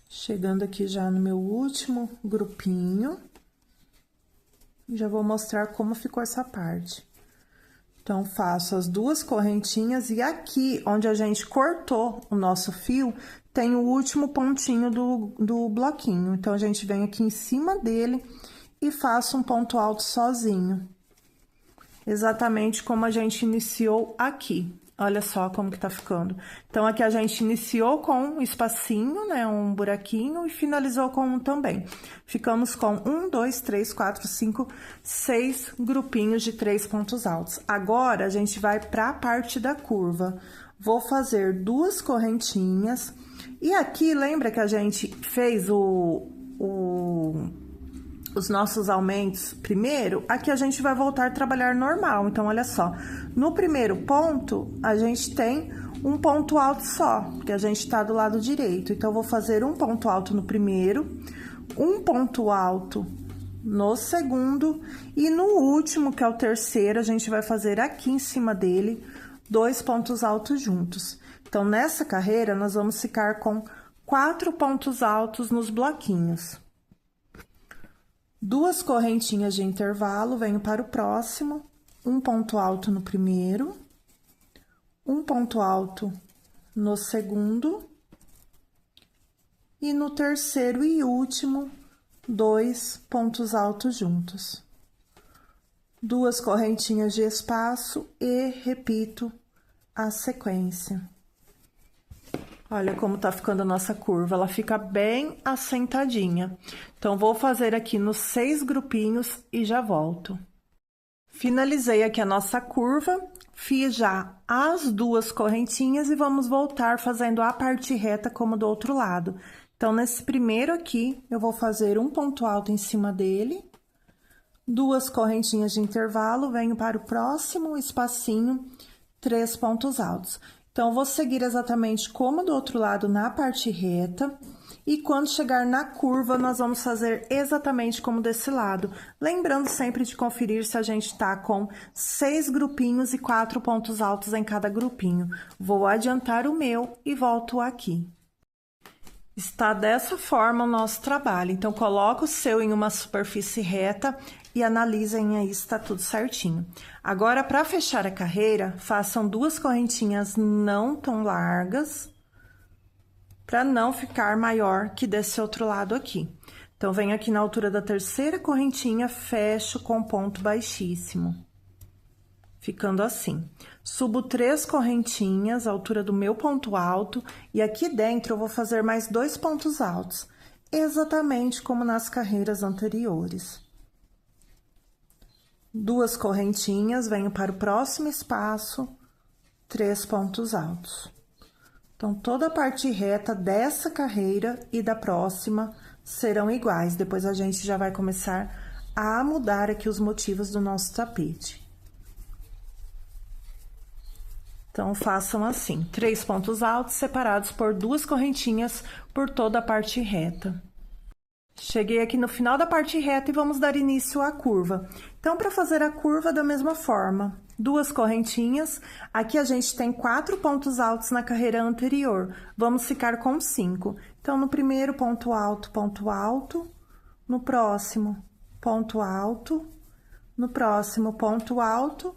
Chegando aqui já no meu último grupinho. Já vou mostrar como ficou essa parte. Então, faço as 2 correntinhas e aqui, onde a gente cortou o nosso fio, tem o último pontinho do bloquinho. Então, a gente vem aqui em cima dele e faço um ponto alto sozinho. Exatamente como a gente iniciou aqui. Olha só como que tá ficando. Então, aqui a gente iniciou com um espacinho, né, um buraquinho, e finalizou com um também. Ficamos com 1, 2, 3, 4, 5, 6 grupinhos de 3 pontos altos. Agora, a gente vai para a parte da curva. Vou fazer 2 correntinhas. E aqui, lembra que a gente fez os nossos aumentos primeiro? Aqui a gente vai voltar a trabalhar normal. Então, olha só, no primeiro ponto, a gente tem um ponto alto só, porque a gente tá do lado direito. Então, eu vou fazer um ponto alto no primeiro, um ponto alto no segundo, e no último, que é o terceiro, a gente vai fazer aqui em cima dele 2 pontos altos juntos. Então, nessa carreira, nós vamos ficar com 4 pontos altos nos bloquinhos. 2 correntinhas de intervalo, venho para o próximo, um ponto alto no primeiro, um ponto alto no segundo, e no terceiro e último, 2 pontos altos juntos. 2 correntinhas de espaço e repito a sequência. Olha como tá ficando a nossa curva, ela fica bem assentadinha. Então, vou fazer aqui nos 6 grupinhos e já volto. Finalizei aqui a nossa curva, fiz já as 2 correntinhas e vamos voltar fazendo a parte reta como do outro lado. Então, nesse primeiro aqui, eu vou fazer um ponto alto em cima dele, 2 correntinhas de intervalo, venho para o próximo espacinho, 3 pontos altos. Então, vou seguir exatamente como do outro lado na parte reta, e quando chegar na curva, nós vamos fazer exatamente como desse lado. Lembrando sempre de conferir se a gente tá com 6 grupinhos e 4 pontos altos em cada grupinho. Vou adiantar o meu e volto aqui. Está dessa forma o nosso trabalho. Então, coloca o seu em uma superfície reta e analisem aí se tá tudo certinho. Agora, para fechar a carreira, façam 2 correntinhas não tão largas, para não ficar maior que desse outro lado aqui. Então, venho aqui na altura da terceira correntinha, fecho com ponto baixíssimo, ficando assim. Subo 3 correntinhas, à altura do meu ponto alto, e aqui dentro eu vou fazer mais 2 pontos altos, exatamente como nas carreiras anteriores. 2 correntinhas, venho para o próximo espaço, 3 pontos altos. Então, toda a parte reta dessa carreira e da próxima serão iguais. Depois a gente já vai começar a mudar aqui os motivos do nosso tapete. Então, façam assim, 3 pontos altos separados por 2 correntinhas por toda a parte reta. Cheguei aqui no final da parte reta e vamos dar início à curva. Então, para fazer a curva da mesma forma, 2 correntinhas. Aqui a gente tem 4 pontos altos na carreira anterior. Vamos ficar com 5. Então, no primeiro ponto alto, no próximo ponto alto, no próximo ponto alto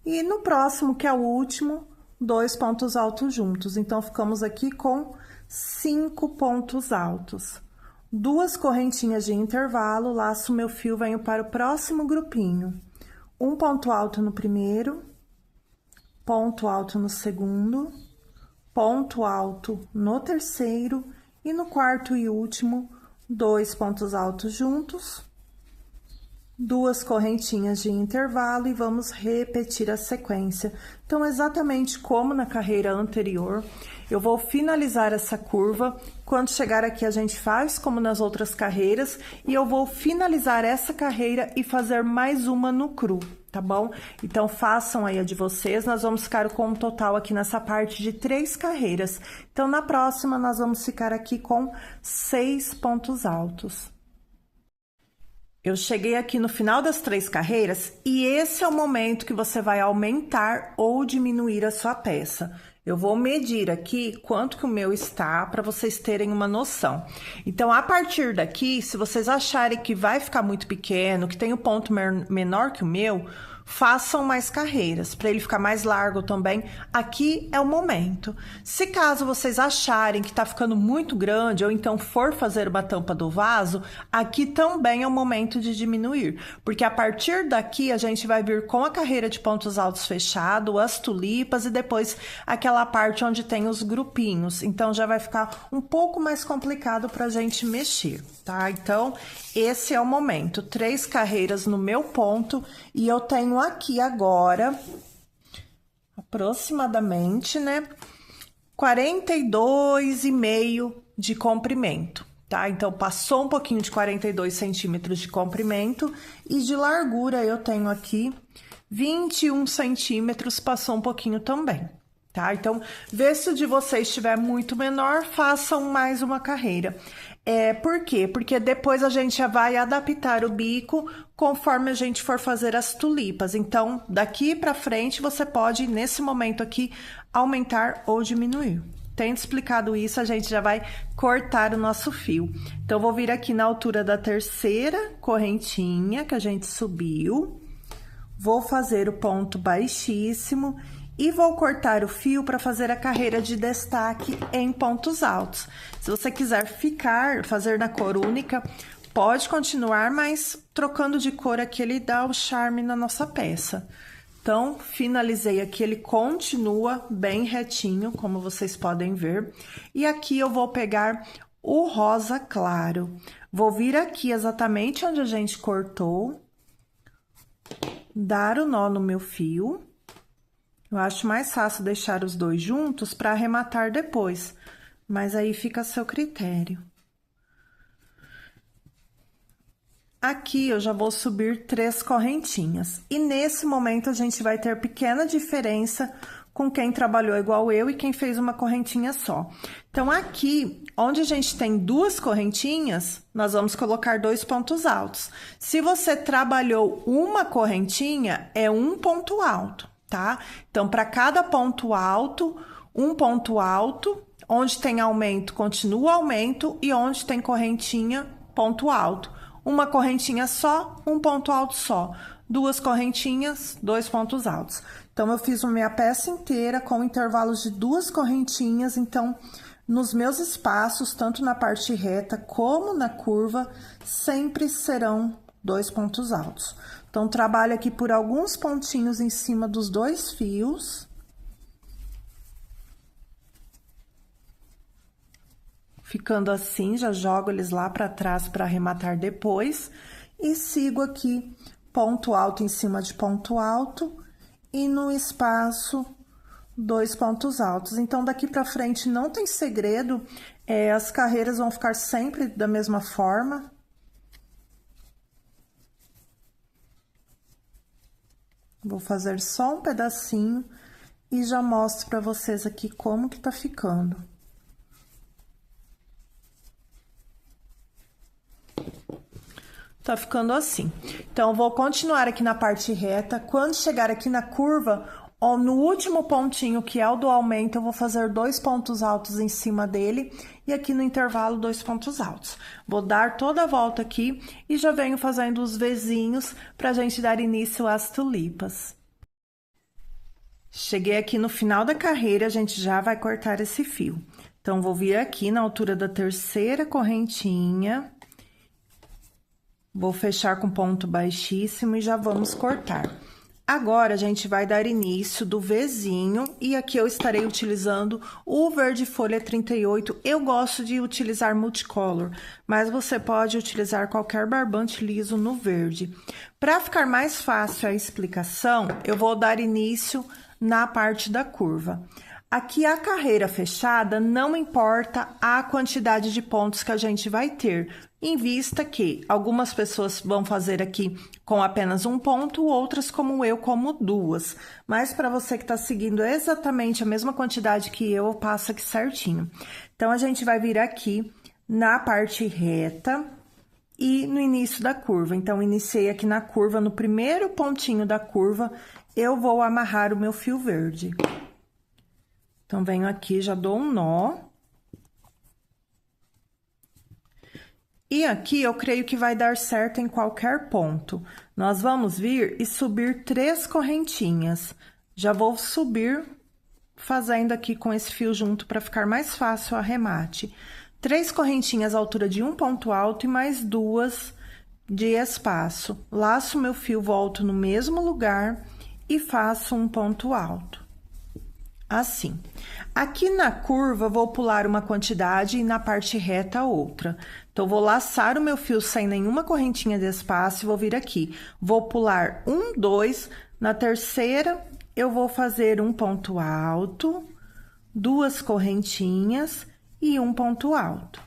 e no próximo, que é o último, 2 pontos altos juntos. Então, ficamos aqui com 5 pontos altos. 2 correntinhas de intervalo, laço meu fio, venho para o próximo grupinho. Um ponto alto no primeiro, ponto alto no segundo, ponto alto no terceiro e no quarto e último, 2 pontos altos juntos, 2 correntinhas de intervalo e vamos repetir a sequência. Então, exatamente como na carreira anterior, eu vou finalizar essa curva. Quando chegar aqui, a gente faz como nas outras carreiras e eu vou finalizar essa carreira e fazer mais uma no cru, tá bom? Então, façam aí a de vocês. Nós vamos ficar com um total aqui nessa parte de 3 carreiras. Então, na próxima, nós vamos ficar aqui com 6 pontos altos. Eu cheguei aqui no final das 3 carreiras e esse é o momento que você vai aumentar ou diminuir a sua peça. Eu vou medir aqui quanto que o meu está, para vocês terem uma noção. Então, a partir daqui, se vocês acharem que vai ficar muito pequeno, que tem um ponto menor que o meu, façam mais carreiras, para ele ficar mais largo também. Aqui é o momento. Se caso vocês acharem que tá ficando muito grande, ou então for fazer uma tampa do vaso, aqui também é o momento de diminuir. Porque a partir daqui, a gente vai vir com a carreira de pontos altos fechado, as tulipas e depois aquela parte onde tem os grupinhos. Então, já vai ficar um pouco mais complicado pra gente mexer, tá? Então, esse é o momento. 3 carreiras no meu ponto e eu tenho aqui agora, aproximadamente, né, 42,5 de comprimento, tá? Então, passou um pouquinho de 42 centímetros de comprimento e de largura eu tenho aqui 21 centímetros, passou um pouquinho também, tá? Então, vê se o de vocês estiver muito menor, façam mais uma carreira. Por quê? Porque depois a gente já vai adaptar o bico conforme a gente for fazer as tulipas. Então, daqui pra frente, você pode, nesse momento aqui, aumentar ou diminuir. Tendo explicado isso, a gente já vai cortar o nosso fio. Então, vou vir aqui na altura da terceira correntinha que a gente subiu. Vou fazer o ponto baixíssimo e vou cortar o fio para fazer a carreira de destaque em pontos altos. Se você quiser fazer na cor única, pode continuar, mas trocando de cor aqui, ele dá o charme na nossa peça. Então, finalizei aqui, ele continua bem retinho, como vocês podem ver. E aqui eu vou pegar o rosa claro. Vou vir aqui exatamente onde a gente cortou, dar o nó no meu fio. Eu acho mais fácil deixar os dois juntos para arrematar depois, mas aí fica a seu critério. Aqui eu já vou subir 3 correntinhas, e nesse momento a gente vai ter pequena diferença com quem trabalhou igual eu e quem fez uma correntinha só. Então, aqui, onde a gente tem 2 correntinhas, nós vamos colocar 2 pontos altos. Se você trabalhou uma correntinha, é um ponto alto, tá? Então, para cada ponto alto, um ponto alto, onde tem aumento, continua aumento, e onde tem correntinha, ponto alto. Uma correntinha só, um ponto alto só. 2 correntinhas, 2 pontos altos. Então, eu fiz a minha peça inteira com intervalos de 2 correntinhas. Então, nos meus espaços, tanto na parte reta como na curva, sempre serão 2 pontos altos. Então, trabalho aqui por alguns pontinhos em cima dos 2 fios. Ficando assim, já jogo eles lá para trás para arrematar depois. E sigo aqui ponto alto em cima de ponto alto. E no espaço 2 pontos altos. Então, daqui pra frente não tem segredo, as carreiras vão ficar sempre da mesma forma. Vou fazer só um pedacinho e já mostro pra vocês aqui como que tá ficando. Tá ficando assim. Então, eu vou continuar aqui na parte reta. Quando chegar aqui na curva, ó, no último pontinho, que é o do aumento, eu vou fazer 2 pontos altos em cima dele. E aqui no intervalo, 2 pontos altos. Vou dar toda a volta aqui e já venho fazendo os Vzinhos pra gente dar início às tulipas. Cheguei aqui no final da carreira, a gente já vai cortar esse fio. Então, vou vir aqui na altura da terceira correntinha. Vou fechar com ponto baixíssimo e já vamos cortar. Agora, a gente vai dar início do Vzinho e aqui eu estarei utilizando o verde folha 38. Eu gosto de utilizar multicolor, mas você pode utilizar qualquer barbante liso no verde. Para ficar mais fácil a explicação, eu vou dar início na parte da curva. Aqui a carreira fechada, não importa a quantidade de pontos que a gente vai ter, em vista que algumas pessoas vão fazer aqui com apenas um ponto, outras como eu, como 2. Mas para você que está seguindo exatamente a mesma quantidade que eu passo aqui certinho. Então, a gente vai vir aqui na parte reta e no início da curva. Então, iniciei aqui na curva, no primeiro pontinho da curva, eu vou amarrar o meu fio verde. Então, venho aqui, já dou um nó. E aqui, eu creio que vai dar certo em qualquer ponto. Nós vamos vir e subir 3 correntinhas. Já vou subir fazendo aqui com esse fio junto para ficar mais fácil o arremate. 3 correntinhas à altura de um ponto alto e mais 2 de espaço. Laço meu fio, volto no mesmo lugar e faço um ponto alto. Assim. Aqui na curva, vou pular uma quantidade e na parte reta outra. Então, vou laçar o meu fio sem nenhuma correntinha de espaço e vou vir aqui. Vou pular 1, 2, na terceira, eu vou fazer um ponto alto, 2 correntinhas e um ponto alto.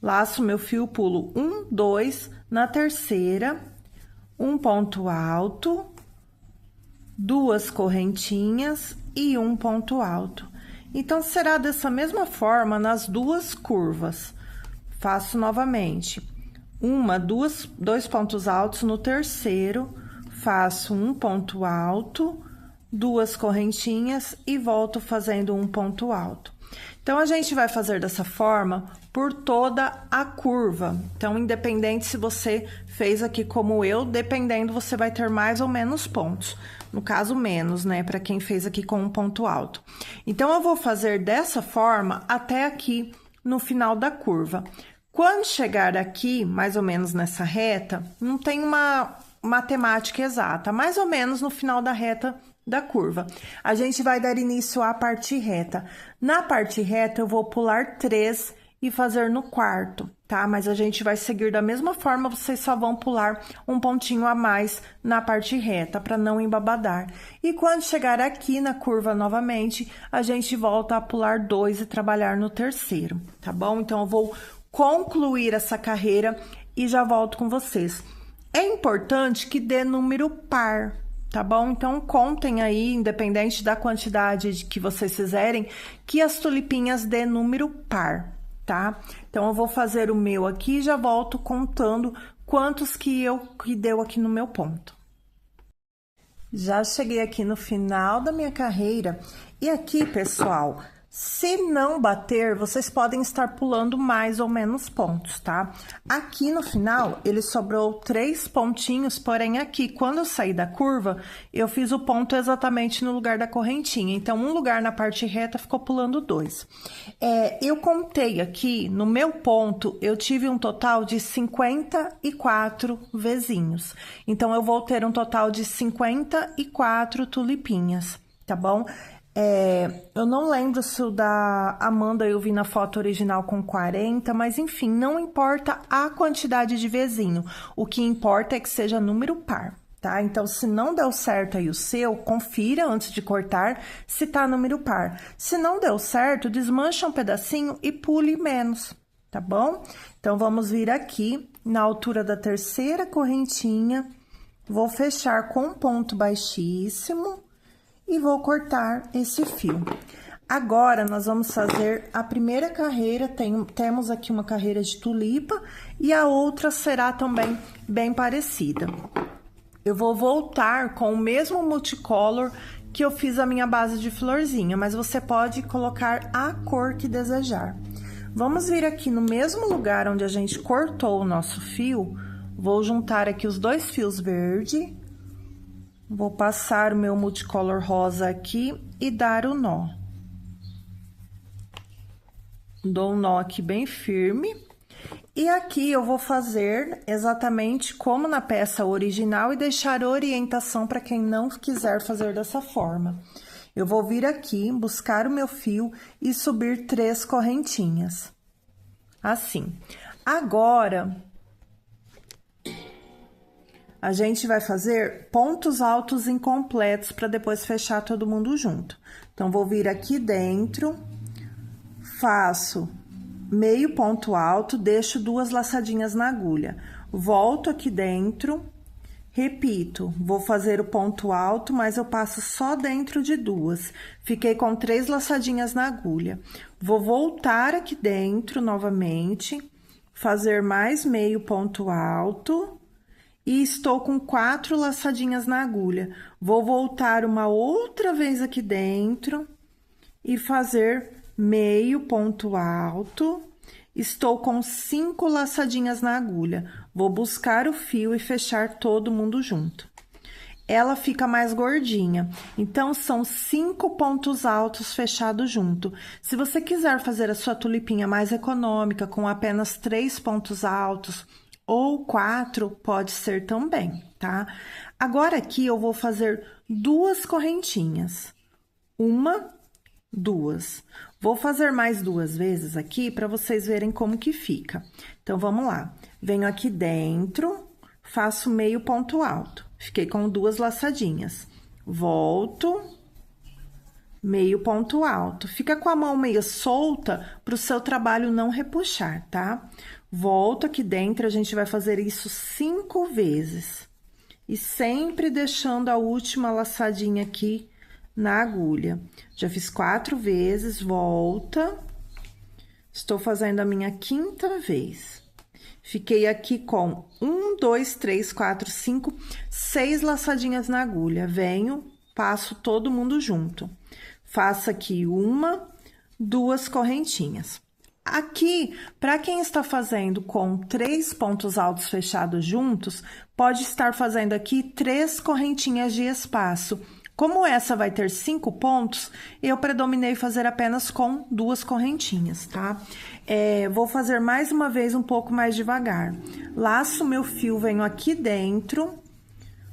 Laço meu fio, pulo 1, 2, na terceira, um ponto alto, 2 correntinhas e um ponto alto. Então, será dessa mesma forma nas 2 curvas. Faço novamente. 2 pontos altos no terceiro, faço um ponto alto, 2 correntinhas e volto fazendo um ponto alto. Então, a gente vai fazer dessa forma por toda a curva. Então, independente se você fez aqui como eu, dependendo, você vai ter mais ou menos pontos. No caso, menos, né? Para quem fez aqui com um ponto alto. Então, eu vou fazer dessa forma até aqui no final da curva. Quando chegar aqui, mais ou menos nessa reta, não tem uma matemática exata, mais ou menos no final da reta da curva. A gente vai dar início à parte reta. Na parte reta, eu vou pular 3 e fazer no quarto, tá? Mas a gente vai seguir da mesma forma, vocês só vão pular um pontinho a mais na parte reta, para não embabadar. E quando chegar aqui na curva novamente, a gente volta a pular 2 e trabalhar no terceiro, tá bom? Então, eu vou concluir essa carreira e já volto com vocês. É importante que dê número par, tá bom? Então, contem aí, independente da quantidade que vocês fizerem, que as tulipinhas dê número par, tá? Então, eu vou fazer o meu aqui e já volto contando quantos que deu aqui no meu ponto. Já cheguei aqui no final da minha carreira e aqui, pessoal, se não bater, vocês podem estar pulando mais ou menos pontos, tá? Aqui no final, ele sobrou 3 pontinhos, porém aqui, quando eu saí da curva, eu fiz o ponto exatamente no lugar da correntinha. Então, um lugar na parte reta ficou pulando 2. Eu contei aqui, no meu ponto, eu tive um total de 54 Vzinhos. Então, eu vou ter um total de 54 tulipinhas, tá bom? Eu não lembro se o da Amanda eu vi na foto original com 40, mas enfim, não importa a quantidade de Vzinho. O que importa é que seja número par, tá? Então, se não deu certo aí o seu, confira antes de cortar se tá número par. Se não deu certo, desmancha um pedacinho e pule menos, tá bom? Então, vamos vir aqui na altura da terceira correntinha, vou fechar com um ponto baixíssimo e vou cortar esse fio. Agora, nós vamos fazer a primeira carreira, temos aqui uma carreira de tulipa e a outra será também bem parecida. Eu vou voltar com o mesmo multicolor que eu fiz a minha base de florzinha, mas você pode colocar a cor que desejar. Vamos vir aqui no mesmo lugar onde a gente cortou o nosso fio, vou juntar aqui os dois fios verde, vou passar o meu multicolor rosa aqui e dar o nó. Dou um nó aqui bem firme. E aqui eu vou fazer exatamente como na peça original e deixar orientação para quem não quiser fazer dessa forma. Eu vou vir aqui, buscar o meu fio e subir 3 correntinhas. Assim. Agora, a gente vai fazer pontos altos incompletos para depois fechar todo mundo junto. Então, vou vir aqui dentro, faço meio ponto alto, deixo 2 laçadinhas na agulha. Volto aqui dentro, repito, vou fazer o ponto alto, mas eu passo só dentro de 2. Fiquei com 3 laçadinhas na agulha. Vou voltar aqui dentro novamente, fazer mais meio ponto alto e estou com 4 laçadinhas na agulha. Vou voltar uma outra vez aqui dentro e fazer meio ponto alto, estou com 5 laçadinhas na agulha. Vou buscar o fio e fechar todo mundo junto. Ela fica mais gordinha, então são 5 pontos altos fechados junto. Se você quiser fazer a sua tulipinha mais econômica, com apenas 3 pontos altos ou 4, pode ser também, tá? Agora aqui eu vou fazer 2 correntinhas. 1, 2. Vou fazer mais 2 vezes aqui para vocês verem como que fica. Então, vamos lá. Venho aqui dentro, faço meio ponto alto. Fiquei com 2 laçadinhas. Volto, meio ponto alto. Fica com a mão meio solta para o seu trabalho não repuxar, tá? Volto aqui dentro, a gente vai fazer isso 5 vezes. E sempre deixando a última laçadinha aqui na agulha. Já fiz 4 vezes, volta. Estou fazendo a minha 5ª vez. Fiquei aqui com 1, 2, 3, 4, 5, 6 laçadinhas na agulha. Venho, passo todo mundo junto. Faço aqui 1, 2 correntinhas. Aqui, para quem está fazendo com 3 pontos altos fechados juntos, pode estar fazendo aqui 3 correntinhas de espaço. Como essa vai ter 5 pontos, eu predominei fazer apenas com 2 correntinhas, tá? Vou fazer mais uma vez um pouco mais devagar. Laço meu fio, venho aqui dentro,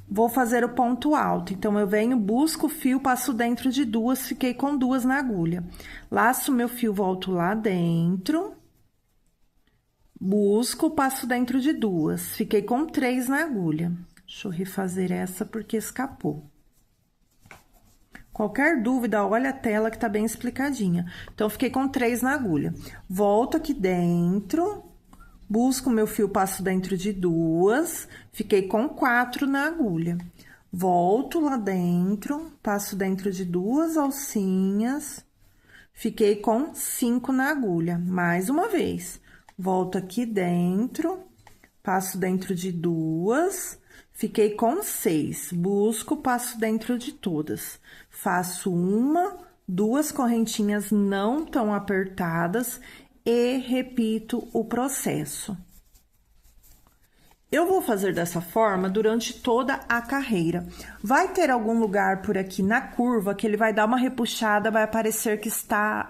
vou fazer o ponto alto. Então, eu venho, busco o fio, passo dentro de 2, fiquei com 2 na agulha. Laço meu fio, volto lá dentro, busco, passo dentro de 2, fiquei com 3 na agulha. Deixa eu refazer essa porque escapou. Qualquer dúvida, olha a tela que tá bem explicadinha. Então, fiquei com 3 na agulha. Volto aqui dentro, busco meu fio, passo dentro de 2, fiquei com 4 na agulha. Volto lá dentro, passo dentro de 2 alcinhas, fiquei com 5 na agulha. Mais uma vez, volto aqui dentro, passo dentro de 2, fiquei com 6, busco, passo dentro de todas. Faço 1, 2 correntinhas não tão apertadas e repito o processo. Eu vou fazer dessa forma durante toda a carreira. Vai ter algum lugar por aqui na curva que ele vai dar uma repuxada, vai parecer que está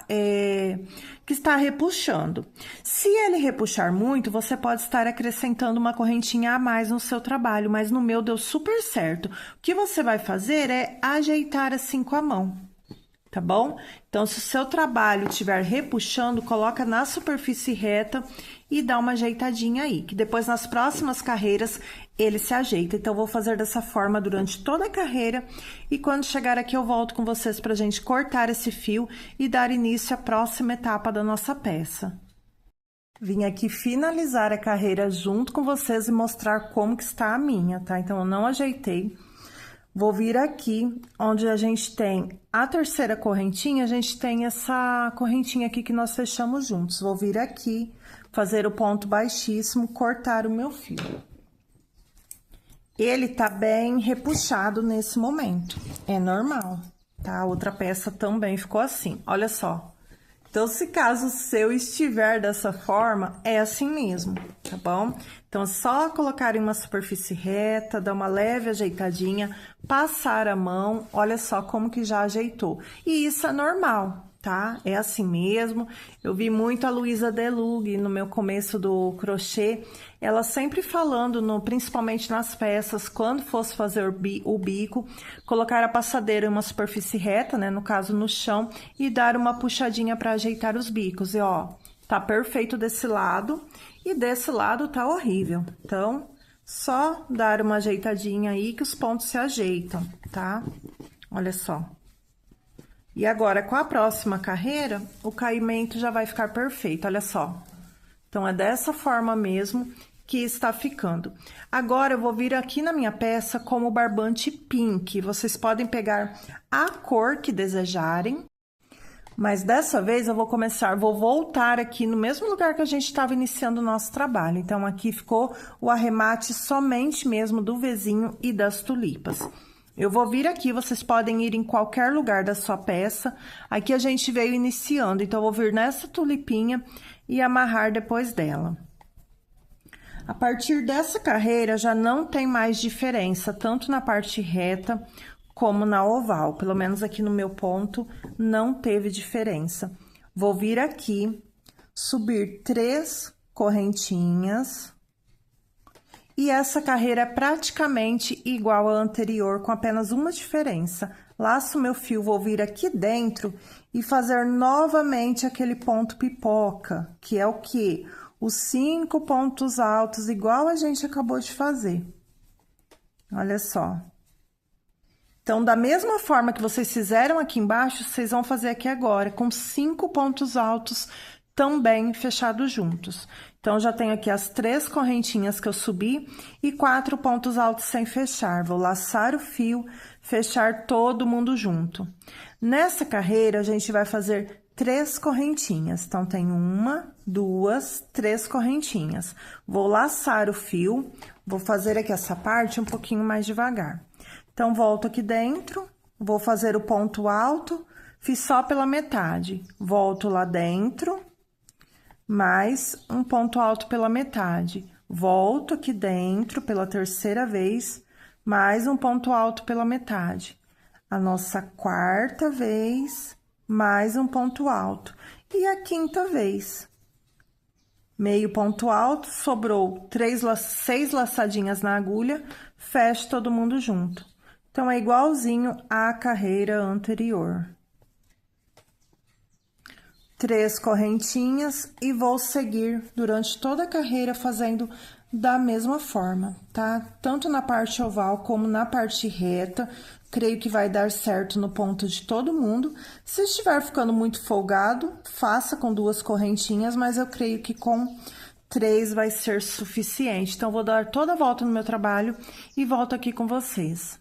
repuxando. Se ele repuxar muito, você pode estar acrescentando uma correntinha a mais no seu trabalho, mas no meu deu super certo. O que você vai fazer é ajeitar assim com a mão. tá bom? Então, se o seu trabalho estiver repuxando, coloca na superfície reta e dá uma ajeitadinha aí, que depois nas próximas carreiras ele se ajeita. Então, eu vou fazer dessa forma durante toda a carreira e quando chegar aqui eu volto com vocês pra gente cortar esse fio e dar início à próxima etapa da nossa peça. Vim aqui finalizar a carreira junto com vocês e mostrar como que está a minha, tá? Então, eu não ajeitei. Vou vir aqui, onde a gente tem a terceira correntinha, a gente tem essa correntinha aqui que nós fechamos juntos. Vou vir aqui, fazer o ponto baixíssimo, cortar o meu fio. Ele tá bem repuxado nesse momento, é normal, tá? A outra peça também ficou assim, olha só. Então, se caso o seu estiver dessa forma, é assim mesmo, tá bom? Então, é só colocar em uma superfície reta, dar uma leve ajeitadinha, passar a mão, olha só como que já ajeitou. E isso é normal, tá? É assim mesmo. Eu vi muito a Luísa Delug no meu começo do crochê, ela sempre falando, principalmente nas peças, quando fosse fazer o bico, colocar a passadeira em uma superfície reta, né, no caso no chão, e dar uma puxadinha para ajeitar os bicos. E ó, tá perfeito desse lado e desse lado tá horrível. Então, só dar uma ajeitadinha aí que os pontos se ajeitam, tá? Olha só. E agora, com a próxima carreira, o caimento já vai ficar perfeito, olha só. Então, é dessa forma mesmo que está ficando. Agora, eu vou vir aqui na minha peça como o barbante pink. Vocês podem pegar a cor que desejarem. Mas dessa vez eu vou voltar aqui no mesmo lugar que a gente estava iniciando o nosso trabalho. Então, aqui ficou o arremate somente mesmo do Vzinho e das tulipas. Eu vou vir aqui, vocês podem ir em qualquer lugar da sua peça. Aqui a gente veio iniciando, então eu vou vir nessa tulipinha e amarrar depois dela. A partir dessa carreira já não tem mais diferença, tanto na parte reta como na oval. Pelo menos aqui no meu ponto não teve diferença. Vou vir aqui, subir 3 correntinhas. E essa carreira é praticamente igual à anterior, com apenas uma diferença. Laço meu fio, vou vir aqui dentro e fazer novamente aquele ponto pipoca, que é o quê? Os 5 pontos altos, igual a gente acabou de fazer. Olha só. Então, da mesma forma que vocês fizeram aqui embaixo, vocês vão fazer aqui agora, com 5 pontos altos também fechados juntos. Então, já tenho aqui as 3 correntinhas que eu subi e 4 pontos altos sem fechar. Vou laçar o fio, fechar todo mundo junto. Nessa carreira, a gente vai fazer 3 correntinhas. Então, tem 1, 2, 3 correntinhas. Vou laçar o fio, vou fazer aqui essa parte um pouquinho mais devagar. Então, volto aqui dentro, vou fazer o ponto alto, fiz só pela metade. Volto lá dentro, mais um ponto alto pela metade. Volto aqui dentro pela terceira vez, mais um ponto alto pela metade. A nossa 4ª vez, mais um ponto alto. E a 5ª vez. Meio ponto alto, sobrou 6 laçadinhas na agulha, fecho todo mundo junto. Então, é igualzinho à carreira anterior. 3 correntinhas e vou seguir durante toda a carreira fazendo da mesma forma, tá? Tanto na parte oval como na parte reta, creio que vai dar certo no ponto de todo mundo. Se estiver ficando muito folgado, faça com 2 correntinhas, mas eu creio que com 3 vai ser suficiente. Então, vou dar toda a volta no meu trabalho e volto aqui com vocês.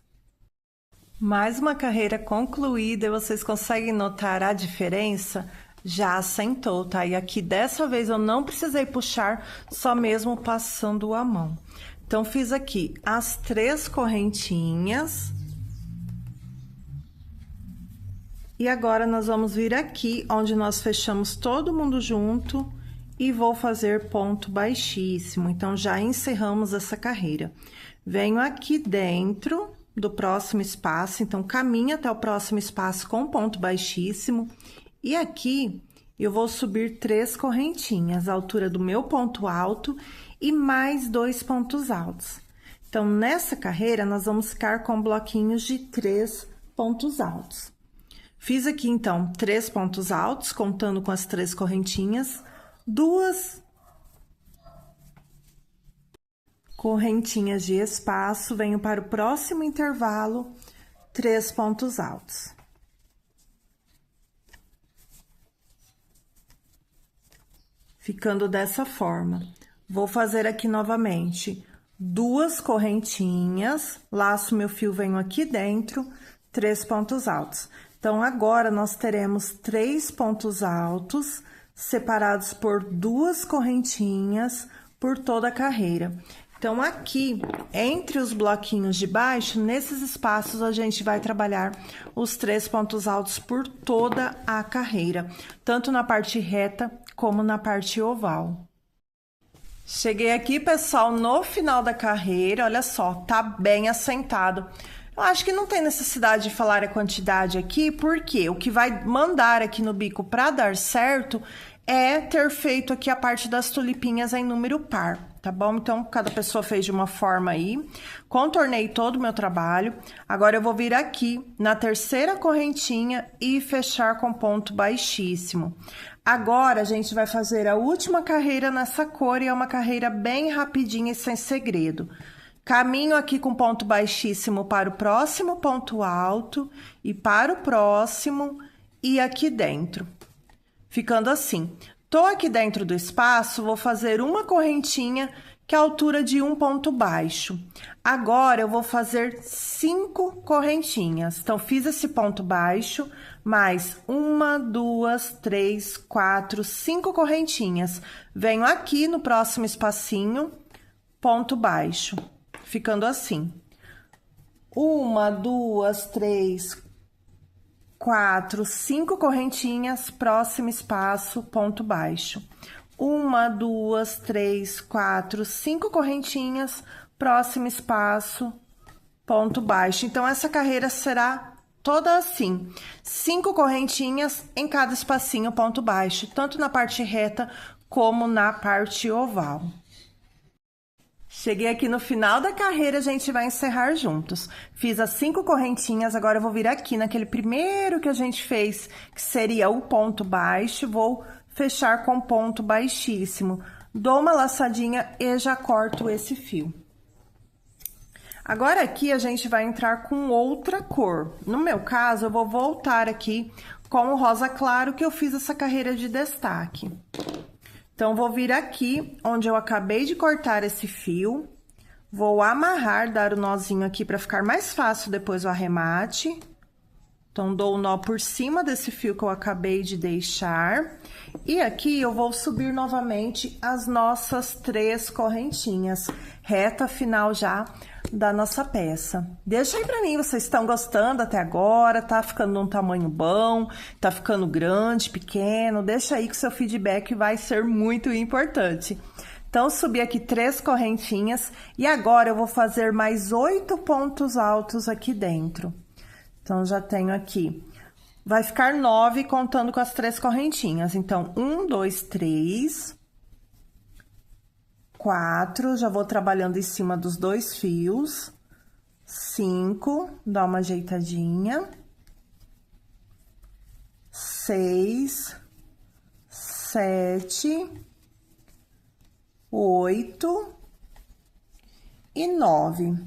Mais uma carreira concluída e vocês conseguem notar a diferença? Já assentou, tá? E aqui, dessa vez, eu não precisei puxar, só mesmo passando a mão. Então, fiz aqui as 3 correntinhas. E agora, nós vamos vir aqui, onde nós fechamos todo mundo junto e vou fazer ponto baixíssimo. Então, já encerramos essa carreira. Venho aqui dentro do próximo espaço, então, caminho até o próximo espaço com ponto baixíssimo. E aqui, eu vou subir 3 correntinhas, a altura do meu ponto alto e mais 2 pontos altos. Então, nessa carreira, nós vamos ficar com bloquinhos de 3 pontos altos. Fiz aqui, então, 3 pontos altos, contando com as 3 correntinhas, 2 correntinhas de espaço, venho para o próximo intervalo, 3 pontos altos. Ficando dessa forma. Vou fazer aqui novamente 2 correntinhas, laço meu fio, venho aqui dentro, 3 pontos altos. Então, agora, nós teremos 3 pontos altos, separados por 2 correntinhas por toda a carreira. Então, aqui, entre os bloquinhos de baixo, nesses espaços, a gente vai trabalhar os 3 pontos altos por toda a carreira, tanto na parte reta como na parte oval. Cheguei aqui, pessoal, no final da carreira, olha só, tá bem assentado. Eu acho que não tem necessidade de falar a quantidade aqui, porque o que vai mandar aqui no bico para dar certo é ter feito aqui a parte das tulipinhas em número par, tá bom? Então, cada pessoa fez de uma forma aí, contornei todo o meu trabalho. Agora, eu vou vir aqui na terceira correntinha e fechar com ponto baixíssimo. Agora, a gente vai fazer a última carreira nessa cor e é uma carreira bem rapidinha e sem segredo. Caminho aqui com ponto baixíssimo para o próximo ponto alto e para o próximo e aqui dentro. Ficando assim. Tô aqui dentro do espaço, vou fazer uma correntinha que é a altura de um ponto baixo. Agora, eu vou fazer 5 correntinhas. Então, fiz esse ponto baixo, mais 1, 2, 3, 4, 5 correntinhas. Venho aqui no próximo espacinho, ponto baixo. Ficando assim. 1, 2, 3, 4, 5 correntinhas, próximo espaço, ponto baixo. 1, 2, 3, 4, 5 correntinhas, próximo espaço, ponto baixo. Então, essa carreira será toda assim. 5 correntinhas em cada espacinho, ponto baixo, tanto na parte reta como na parte oval. Cheguei aqui no final da carreira, a gente vai encerrar juntos. Fiz as 5 correntinhas, agora eu vou vir aqui naquele primeiro que a gente fez, que seria o ponto baixo, vou fechar com ponto baixíssimo. Dou uma laçadinha e já corto esse fio. Agora aqui a gente vai entrar com outra cor. No meu caso, eu vou voltar aqui com o rosa claro, que eu fiz essa carreira de destaque. Então, vou vir aqui, onde eu acabei de cortar esse fio, vou amarrar, dar o nozinho aqui para ficar mais fácil depois o arremate. Então, dou o nó por cima desse fio que eu acabei de deixar. E aqui, eu vou subir novamente as nossas 3 correntinhas, reta final já da nossa peça. Deixa aí pra mim, vocês estão gostando até agora? Tá ficando num tamanho bom? Tá ficando grande, pequeno? Deixa aí que o seu feedback vai ser muito importante. Então, subi aqui 3 correntinhas e agora eu vou fazer mais 8 pontos altos aqui dentro. Então, já tenho aqui. Vai ficar 9 contando com as 3 correntinhas. Então, 1, 2, 3... 4, já vou trabalhando em cima dos 2 fios. 5, dá uma ajeitadinha. 6, 7, 8 e 9.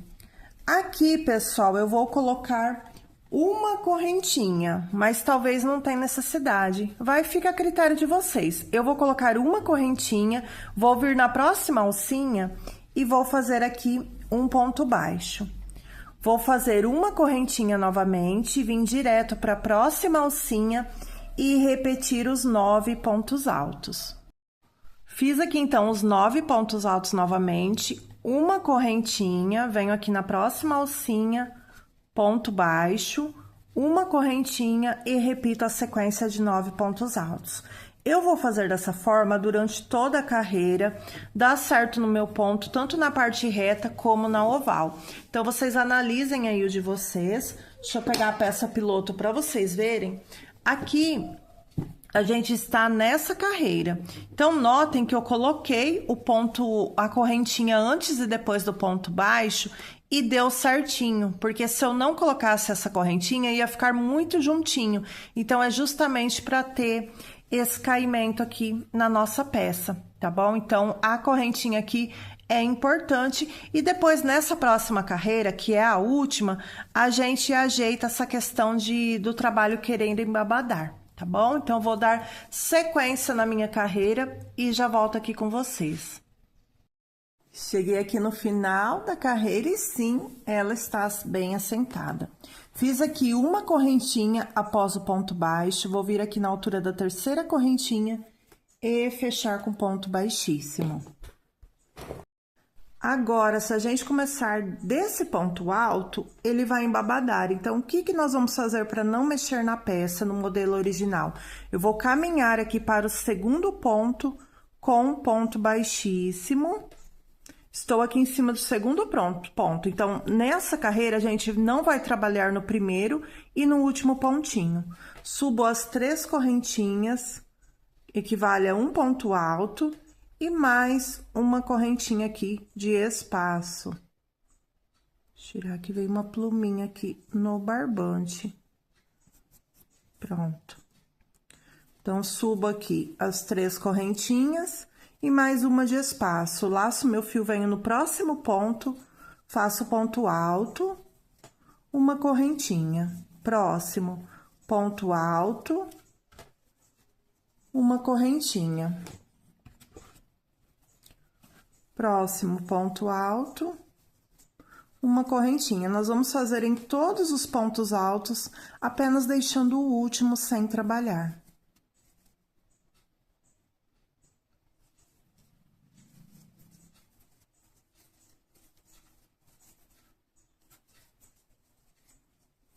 Aqui, pessoal, eu vou colocar uma correntinha, mas talvez não tenha necessidade. Vai ficar a critério de vocês. Eu vou colocar uma correntinha, vou vir na próxima alcinha e vou fazer aqui um ponto baixo. Vou fazer uma correntinha novamente, vim direto para a próxima alcinha e repetir os 9 pontos altos. Fiz aqui, então, os 9 pontos altos novamente, uma correntinha, venho aqui na próxima alcinha, ponto baixo, uma correntinha e repito a sequência de 9 pontos altos. Eu vou fazer dessa forma durante toda a carreira, dá certo no meu ponto, tanto na parte reta como na oval. Então, vocês analisem aí o de vocês. Deixa eu pegar a peça piloto para vocês verem. Aqui, a gente está nessa carreira. Então, notem que eu coloquei o ponto, a correntinha antes e depois do ponto baixo e deu certinho, porque se eu não colocasse essa correntinha, ia ficar muito juntinho. Então, é justamente para ter esse caimento aqui na nossa peça, tá bom? Então, a correntinha aqui é importante. E depois, nessa próxima carreira, que é a última, a gente ajeita essa questão do trabalho querendo embabadar. Tá bom? Então, eu vou dar sequência na minha carreira e já volto aqui com vocês. Cheguei aqui no final da carreira e sim, ela está bem assentada. Fiz aqui uma correntinha após o ponto baixo, vou vir aqui na altura da terceira correntinha e fechar com ponto baixíssimo. Agora, se a gente começar desse ponto alto, ele vai embabadar. Então, o que nós vamos fazer para não mexer na peça no modelo original? Eu vou caminhar aqui para o segundo ponto com ponto baixíssimo. Estou aqui em cima do segundo ponto. Então, nessa carreira, a gente não vai trabalhar no primeiro e no último pontinho. Subo as 3 correntinhas, equivale a um ponto alto. E mais uma correntinha aqui de espaço. Tirar que veio uma pluminha aqui no barbante. Pronto. Então, subo aqui as 3 correntinhas e mais uma de espaço. Laço meu fio, venho no próximo ponto, faço ponto alto, uma correntinha. Próximo, ponto alto, uma correntinha. Próximo ponto alto, uma correntinha. Nós vamos fazer em todos os pontos altos, apenas deixando o último sem trabalhar.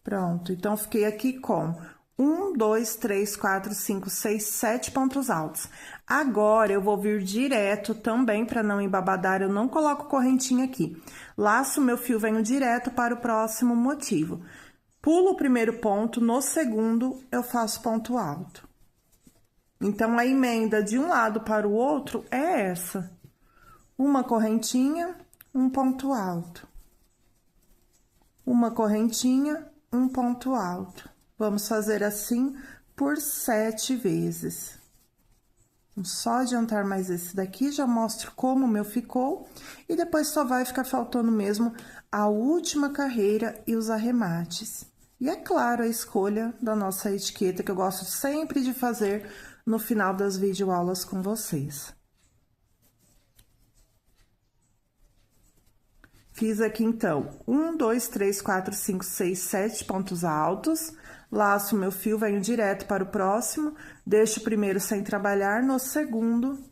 Pronto, então, fiquei aqui com 1, 2, 3, 4, 5, 6, 7 pontos altos. Agora, eu vou vir direto também, para não embabadar, eu não coloco correntinha aqui. Laço meu fio, venho direto para o próximo motivo. Pulo o primeiro ponto, no segundo, eu faço ponto alto. Então, a emenda de um lado para o outro é essa. Uma correntinha, um ponto alto. Uma correntinha, um ponto alto. Vamos fazer assim por 7 vezes. Vamos só adiantar mais esse daqui, já mostro como o meu ficou. E depois só vai ficar faltando mesmo a última carreira e os arremates. E é claro, a escolha da nossa etiqueta, que eu gosto sempre de fazer no final das videoaulas com vocês. Fiz aqui, então, 1, 2, 3, 4, 5, 6, 7 pontos altos. Laço meu fio, venho direto para o próximo, deixo o primeiro sem trabalhar, no segundo,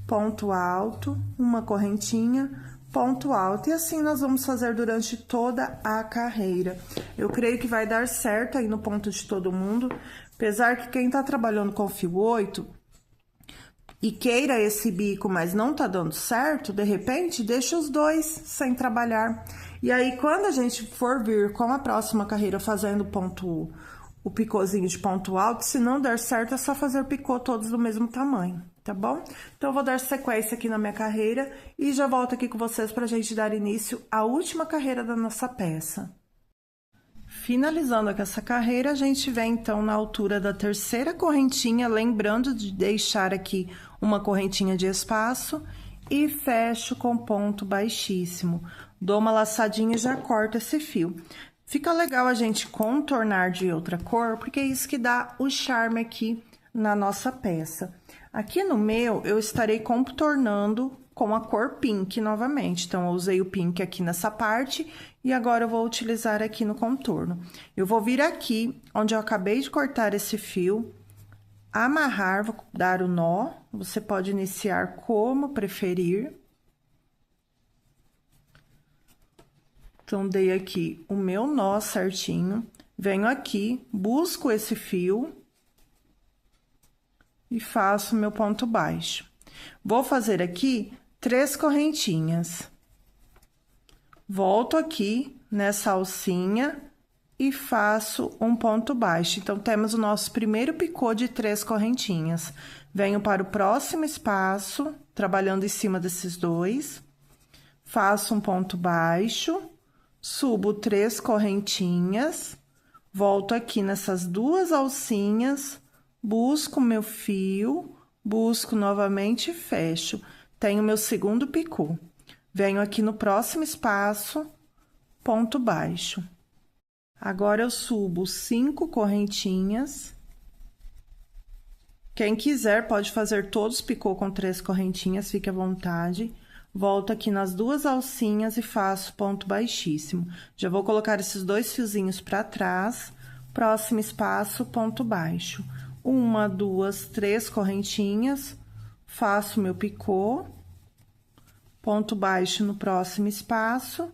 ponto alto, uma correntinha, ponto alto. E assim nós vamos fazer durante toda a carreira. Eu creio que vai dar certo aí no ponto de todo mundo, apesar que quem tá trabalhando com fio 8 e queira esse bico, mas não tá dando certo, de repente, deixa os dois sem trabalhar. E aí, quando a gente for vir com a próxima carreira fazendo o picôzinho de ponto alto, se não der certo, é só fazer o picô todos do mesmo tamanho, tá bom? Então, eu vou dar sequência aqui na minha carreira e já volto aqui com vocês pra gente dar início à última carreira da nossa peça. Finalizando aqui essa carreira, a gente vem, então, na altura da terceira correntinha, lembrando de deixar aqui uma correntinha de espaço e fecho com ponto baixíssimo. Dou uma laçadinha e já corto esse fio. Fica legal a gente contornar de outra cor, porque é isso que dá o charme aqui na nossa peça. Aqui no meu, eu estarei contornando com a cor pink novamente. Então, eu usei o pink aqui nessa parte e agora eu vou utilizar aqui no contorno. Eu vou vir aqui, onde eu acabei de cortar esse fio, amarrar, vou dar o nó. Você pode iniciar como preferir. Então, dei aqui o meu nó certinho, venho aqui, busco esse fio e faço meu ponto baixo. Vou fazer aqui 3 correntinhas. Volto aqui nessa alcinha e faço um ponto baixo. Então, temos o nosso primeiro picô de 3 correntinhas. Venho para o próximo espaço, trabalhando em cima desses dois, faço um ponto baixo, subo 3 correntinhas, volto aqui nessas duas alcinhas, busco meu fio, busco novamente e fecho. Tenho meu segundo picô. Venho aqui no próximo espaço, ponto baixo. Agora, eu subo 5 correntinhas. Quem quiser pode fazer todos picô com 3 correntinhas, fique à vontade. Volto aqui nas duas alcinhas e faço ponto baixíssimo. Já vou colocar esses dois fiozinhos para trás. Próximo espaço, ponto baixo. 1, 2, 3 correntinhas, faço meu picô, ponto baixo no próximo espaço.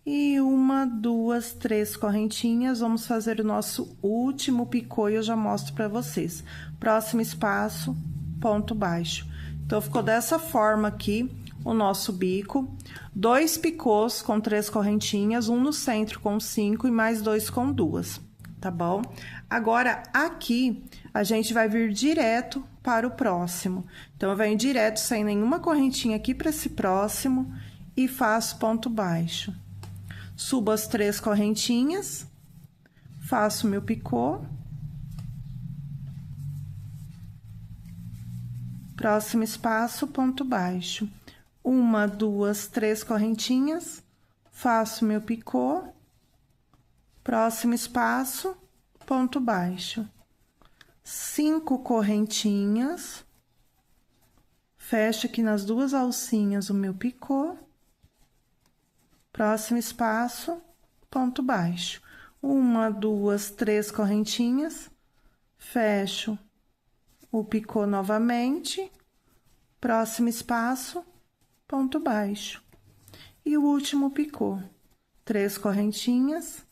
E 1, 2, 3 correntinhas, vamos fazer o nosso último picô e eu já mostro para vocês. Próximo espaço, ponto baixo. Então, ficou dessa forma aqui o nosso bico. 2 picôs com 3 correntinhas, um no centro com 5 e mais 2 com 2, tá bom? Agora, aqui, a gente vai vir direto para o próximo. Então, eu venho direto, sem nenhuma correntinha aqui para esse próximo e faço ponto baixo. Subo as 3 correntinhas, faço meu picô. Próximo espaço, ponto baixo. 1, 2, 3 correntinhas, faço meu picô. Próximo espaço, ponto baixo. 5 correntinhas, fecho aqui nas duas alcinhas o meu picô. Próximo espaço, ponto baixo. 1, 2, 3 correntinhas, fecho o picô novamente. Próximo espaço, ponto baixo. E o último picô, 3 correntinhas,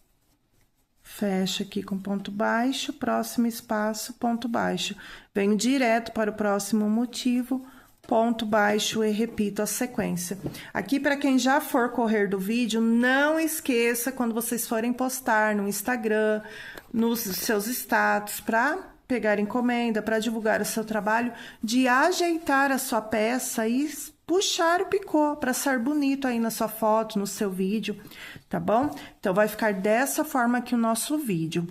fecho aqui com ponto baixo, próximo espaço, ponto baixo. Venho direto para o próximo motivo, ponto baixo e repito a sequência. Aqui, para quem já for correr do vídeo, não esqueça, quando vocês forem postar no Instagram, nos seus status, para pegar encomenda, para divulgar o seu trabalho, de ajeitar a sua peça e puxar o picô para ser bonito aí na sua foto, no seu vídeo, tá bom? Então, vai ficar dessa forma aqui o nosso vídeo,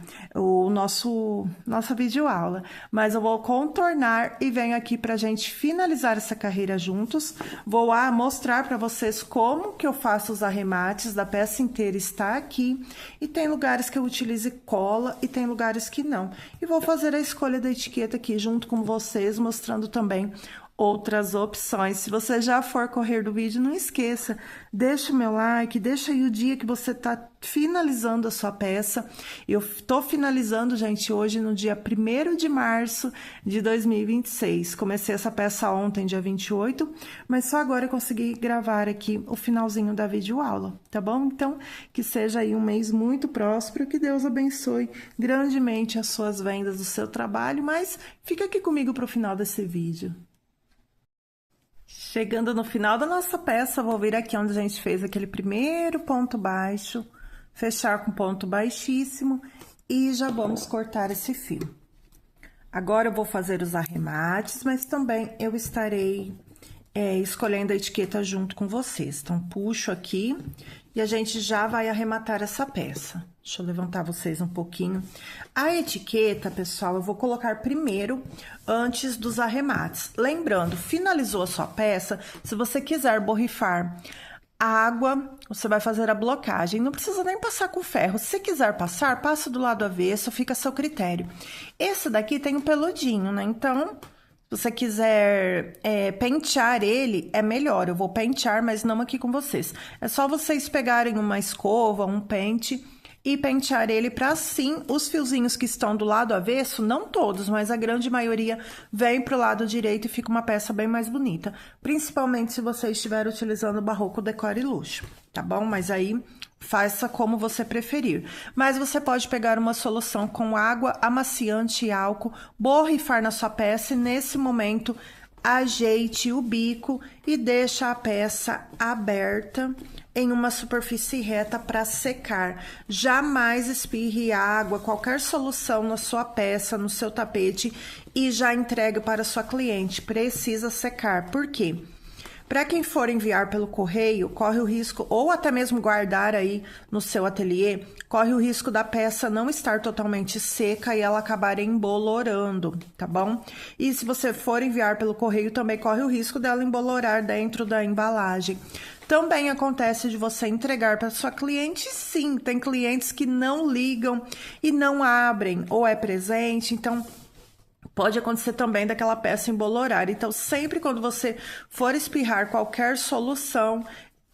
nossa videoaula. Mas eu vou contornar e venho aqui pra gente finalizar essa carreira juntos. Vou mostrar para vocês como que eu faço os arremates da peça inteira, está aqui. E tem lugares que eu utilize cola e tem lugares que não. E vou fazer a escolha da etiqueta aqui junto com vocês, mostrando também outras opções. Se você já for correr do vídeo, não esqueça, deixa o meu like, deixa aí o dia que você tá finalizando a sua peça. Eu tô finalizando, gente, hoje no dia 1º de março de 2026. Comecei essa peça ontem, dia 28, mas só agora eu consegui gravar aqui o finalzinho da videoaula, tá bom? Então, que seja aí um mês muito próspero, que Deus abençoe grandemente as suas vendas, do seu trabalho, mas fica aqui comigo pro final desse vídeo. Chegando no final da nossa peça, vou vir aqui onde a gente fez aquele primeiro ponto baixo, fechar com ponto baixíssimo e já vamos cortar esse fio. Agora, eu vou fazer os arremates, mas também eu estarei escolhendo a etiqueta junto com vocês. Então, puxo aqui e a gente já vai arrematar essa peça. Deixa eu levantar vocês um pouquinho. A etiqueta, pessoal, eu vou colocar primeiro, antes dos arremates. Lembrando, finalizou a sua peça, se você quiser borrifar água, você vai fazer a blocagem. Não precisa nem passar com ferro. Se quiser passar, passa do lado avesso, fica a seu critério. Esse daqui tem um peludinho, né? Então, se você quiser pentear ele, é melhor. Eu vou pentear, mas não aqui com vocês. É só vocês pegarem uma escova, um pente e pentear ele para assim os fiozinhos que estão do lado avesso, não todos, mas a grande maioria vem pro lado direito e fica uma peça bem mais bonita. Principalmente se você estiver utilizando Barroco Decore Luxo, tá bom? Mas aí faça como você preferir. Mas você pode pegar uma solução com água, amaciante e álcool, borrifar na sua peça e nesse momento ajeite o bico e deixa a peça aberta em uma superfície reta para secar. Jamais espirre água, qualquer solução na sua peça, no seu tapete e já entregue para sua cliente. Precisa secar. Por quê? Para quem for enviar pelo correio, corre o risco, ou até mesmo guardar aí no seu ateliê, corre o risco da peça não estar totalmente seca e ela acabar embolorando, tá bom? E se você for enviar pelo correio, também corre o risco dela embolorar dentro da embalagem. Também acontece de você entregar para sua cliente, sim, tem clientes que não ligam e não abrem, ou é presente, então pode acontecer também daquela peça embolorar. Então, sempre quando você for espirrar qualquer solução,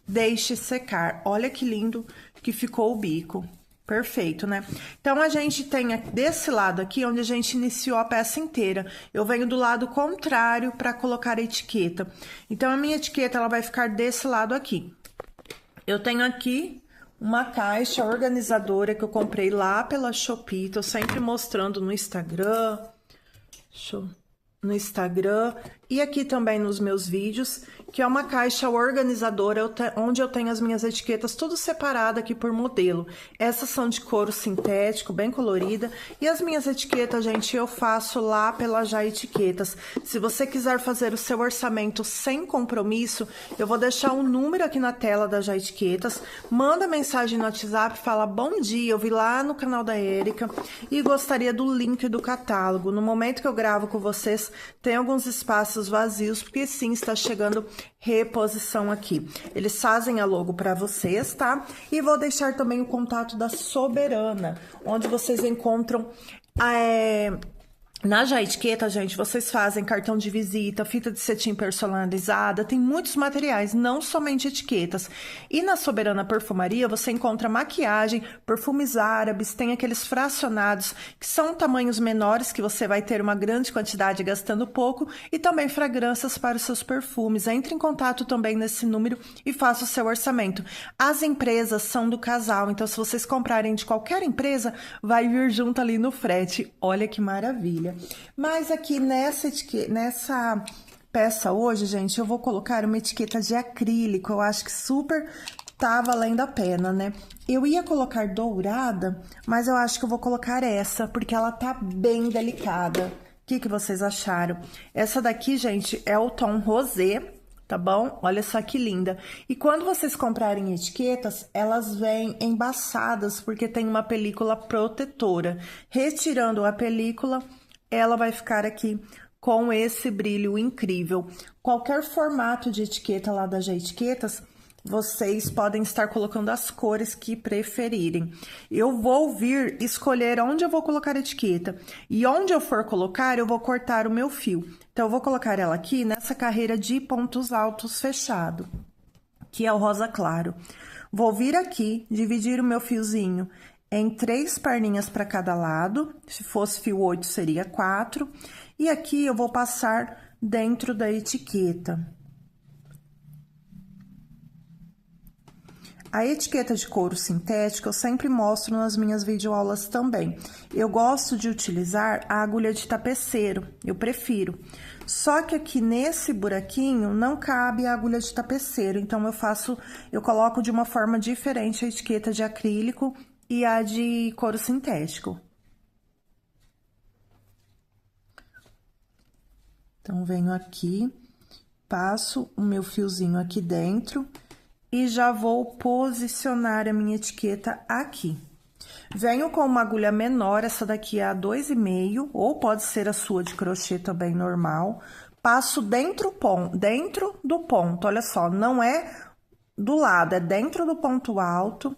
deixe secar. Olha que lindo que ficou o bico. Perfeito, né? Então, a gente tem desse lado aqui, onde a gente iniciou a peça inteira. Eu venho do lado contrário para colocar a etiqueta. Então, a minha etiqueta, ela vai ficar desse lado aqui. Eu tenho aqui uma caixa organizadora que eu comprei lá pela Shopee. Tô sempre mostrando no Instagram. No Instagram e aqui também nos meus vídeos, que é uma caixa organizadora onde eu tenho as minhas etiquetas tudo separado aqui por modelo. Essas são de couro sintético, bem colorida, e as minhas etiquetas, gente, eu faço lá pela Já Etiquetas. Se você quiser fazer o seu orçamento sem compromisso, eu vou deixar um número aqui na tela da Já Etiquetas, manda mensagem no WhatsApp, fala: bom dia, eu vi lá no canal da Érica e gostaria do link do catálogo. No momento que eu gravo com vocês, tem alguns espaços vazios, porque sim, está chegando reposição aqui. Eles fazem a logo para vocês, tá? E vou deixar também o contato da Soberana, onde vocês encontram na Já Etiqueta, gente, vocês fazem cartão de visita, fita de cetim personalizada, tem muitos materiais, não somente etiquetas. E na Soberana Perfumaria, você encontra maquiagem, perfumes árabes, tem aqueles fracionados, que são tamanhos menores, que você vai ter uma grande quantidade gastando pouco, e também fragrâncias para os seus perfumes. Entre em contato também nesse número e faça o seu orçamento. As empresas são do casal, então se vocês comprarem de qualquer empresa, vai vir junto ali no frete. Olha que maravilha. Mas aqui nessa peça hoje, gente, eu vou colocar uma etiqueta de acrílico. Eu acho que super tá valendo a pena, né? Eu ia colocar dourada, mas eu acho que eu vou colocar essa, porque ela tá bem delicada. O que vocês acharam? Essa daqui, gente, é o tom rosé, tá bom? Olha só que linda. E quando vocês comprarem etiquetas, elas vêm embaçadas, porque tem uma película protetora. Retirando a película, ela vai ficar aqui com esse brilho incrível. Qualquer formato de etiqueta lá da Já Etiquetas, vocês podem estar colocando as cores que preferirem. Eu vou vir escolher onde eu vou colocar a etiqueta. E onde eu for colocar, eu vou cortar o meu fio. Então, eu vou colocar ela aqui nessa carreira de pontos altos fechado, que é o rosa claro. Vou vir aqui, dividir o meu fiozinho em 3 perninhas para cada lado. Se fosse fio 8, seria 4. E aqui eu vou passar dentro da etiqueta. A etiqueta de couro sintético eu sempre mostro nas minhas videoaulas também. Eu gosto de utilizar a agulha de tapeceiro, eu prefiro. Só que aqui nesse buraquinho não cabe a agulha de tapeceiro, então eu coloco de uma forma diferente a etiqueta de acrílico e a de couro sintético. Então, venho aqui, passo o meu fiozinho aqui dentro e já vou posicionar a minha etiqueta aqui. Venho com uma agulha menor, essa daqui é a 2,5, ou pode ser a sua de crochê também normal. Passo dentro do ponto, olha só, não é do lado, é dentro do ponto alto.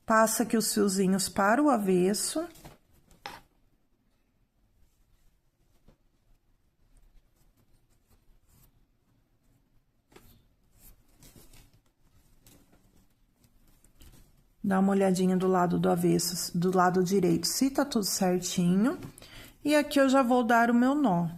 Passo aqui os fiozinhos para o avesso. Dá uma olhadinha do lado do avesso, do lado direito, se tá tudo certinho. E aqui eu já vou dar o meu nó.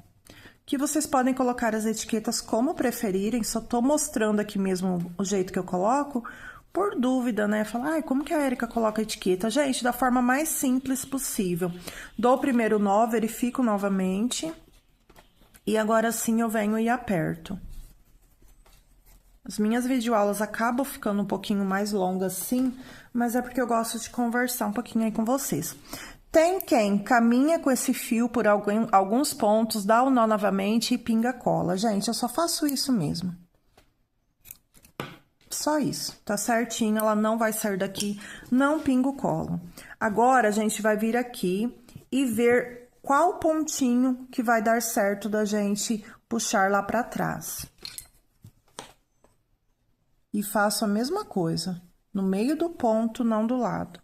Que vocês podem colocar as etiquetas como preferirem, só tô mostrando aqui mesmo o jeito que eu coloco, por dúvida, né? Falar, ai, como que a Érica coloca a etiqueta? Gente, da forma mais simples possível. Dou o primeiro nó, verifico novamente. E agora sim eu venho e aperto. As minhas videoaulas acabam ficando um pouquinho mais longas, sim, mas é porque eu gosto de conversar um pouquinho aí com vocês. Tem quem caminha com esse fio por alguns pontos, dá o nó novamente e pinga cola. Gente, eu só faço isso mesmo. Só isso, tá certinho, ela não vai sair daqui, não pingo colo. Agora, a gente vai vir aqui e ver qual pontinho que vai dar certo da gente puxar lá pra trás. E faço a mesma coisa, no meio do ponto, não do lado.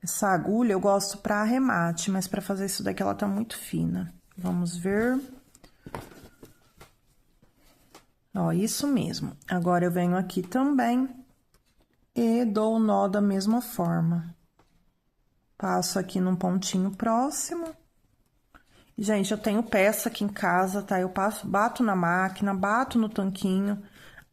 Essa agulha eu gosto pra arremate, mas pra fazer isso daqui ela tá muito fina. Vamos ver. Ó, isso mesmo. Agora, eu venho aqui também e dou o nó da mesma forma. Passo aqui num pontinho próximo. Gente, eu tenho peça aqui em casa, tá? Eu bato na máquina, bato no tanquinho,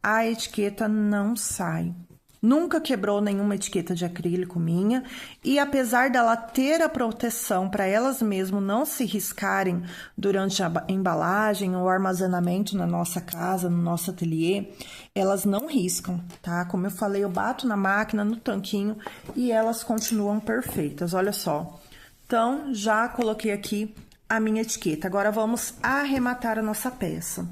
a etiqueta não sai. Nunca quebrou nenhuma etiqueta de acrílico minha, e apesar dela ter a proteção para elas mesmo não se riscarem durante a embalagem ou armazenamento na nossa casa, no nosso ateliê, elas não riscam, tá? Como eu falei, eu bato na máquina, no tanquinho, e elas continuam perfeitas, olha só. Então, já coloquei aqui a minha etiqueta. Agora, vamos arrematar a nossa peça.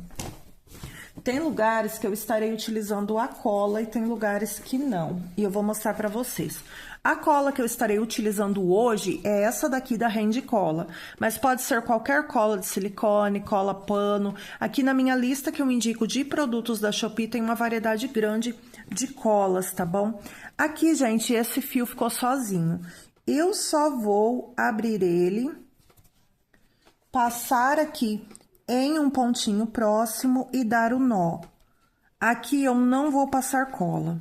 Tem lugares que eu estarei utilizando a cola e tem lugares que não. E eu vou mostrar para vocês. A cola que eu estarei utilizando hoje é essa daqui da Rende Cola. Mas pode ser qualquer cola de silicone, cola pano. Aqui na minha lista que eu indico de produtos da Shopee tem uma variedade grande de colas, tá bom? Aqui, gente, esse fio ficou sozinho. Eu só vou abrir ele, passar aqui em um pontinho próximo e dar o nó. Aqui eu não vou passar cola.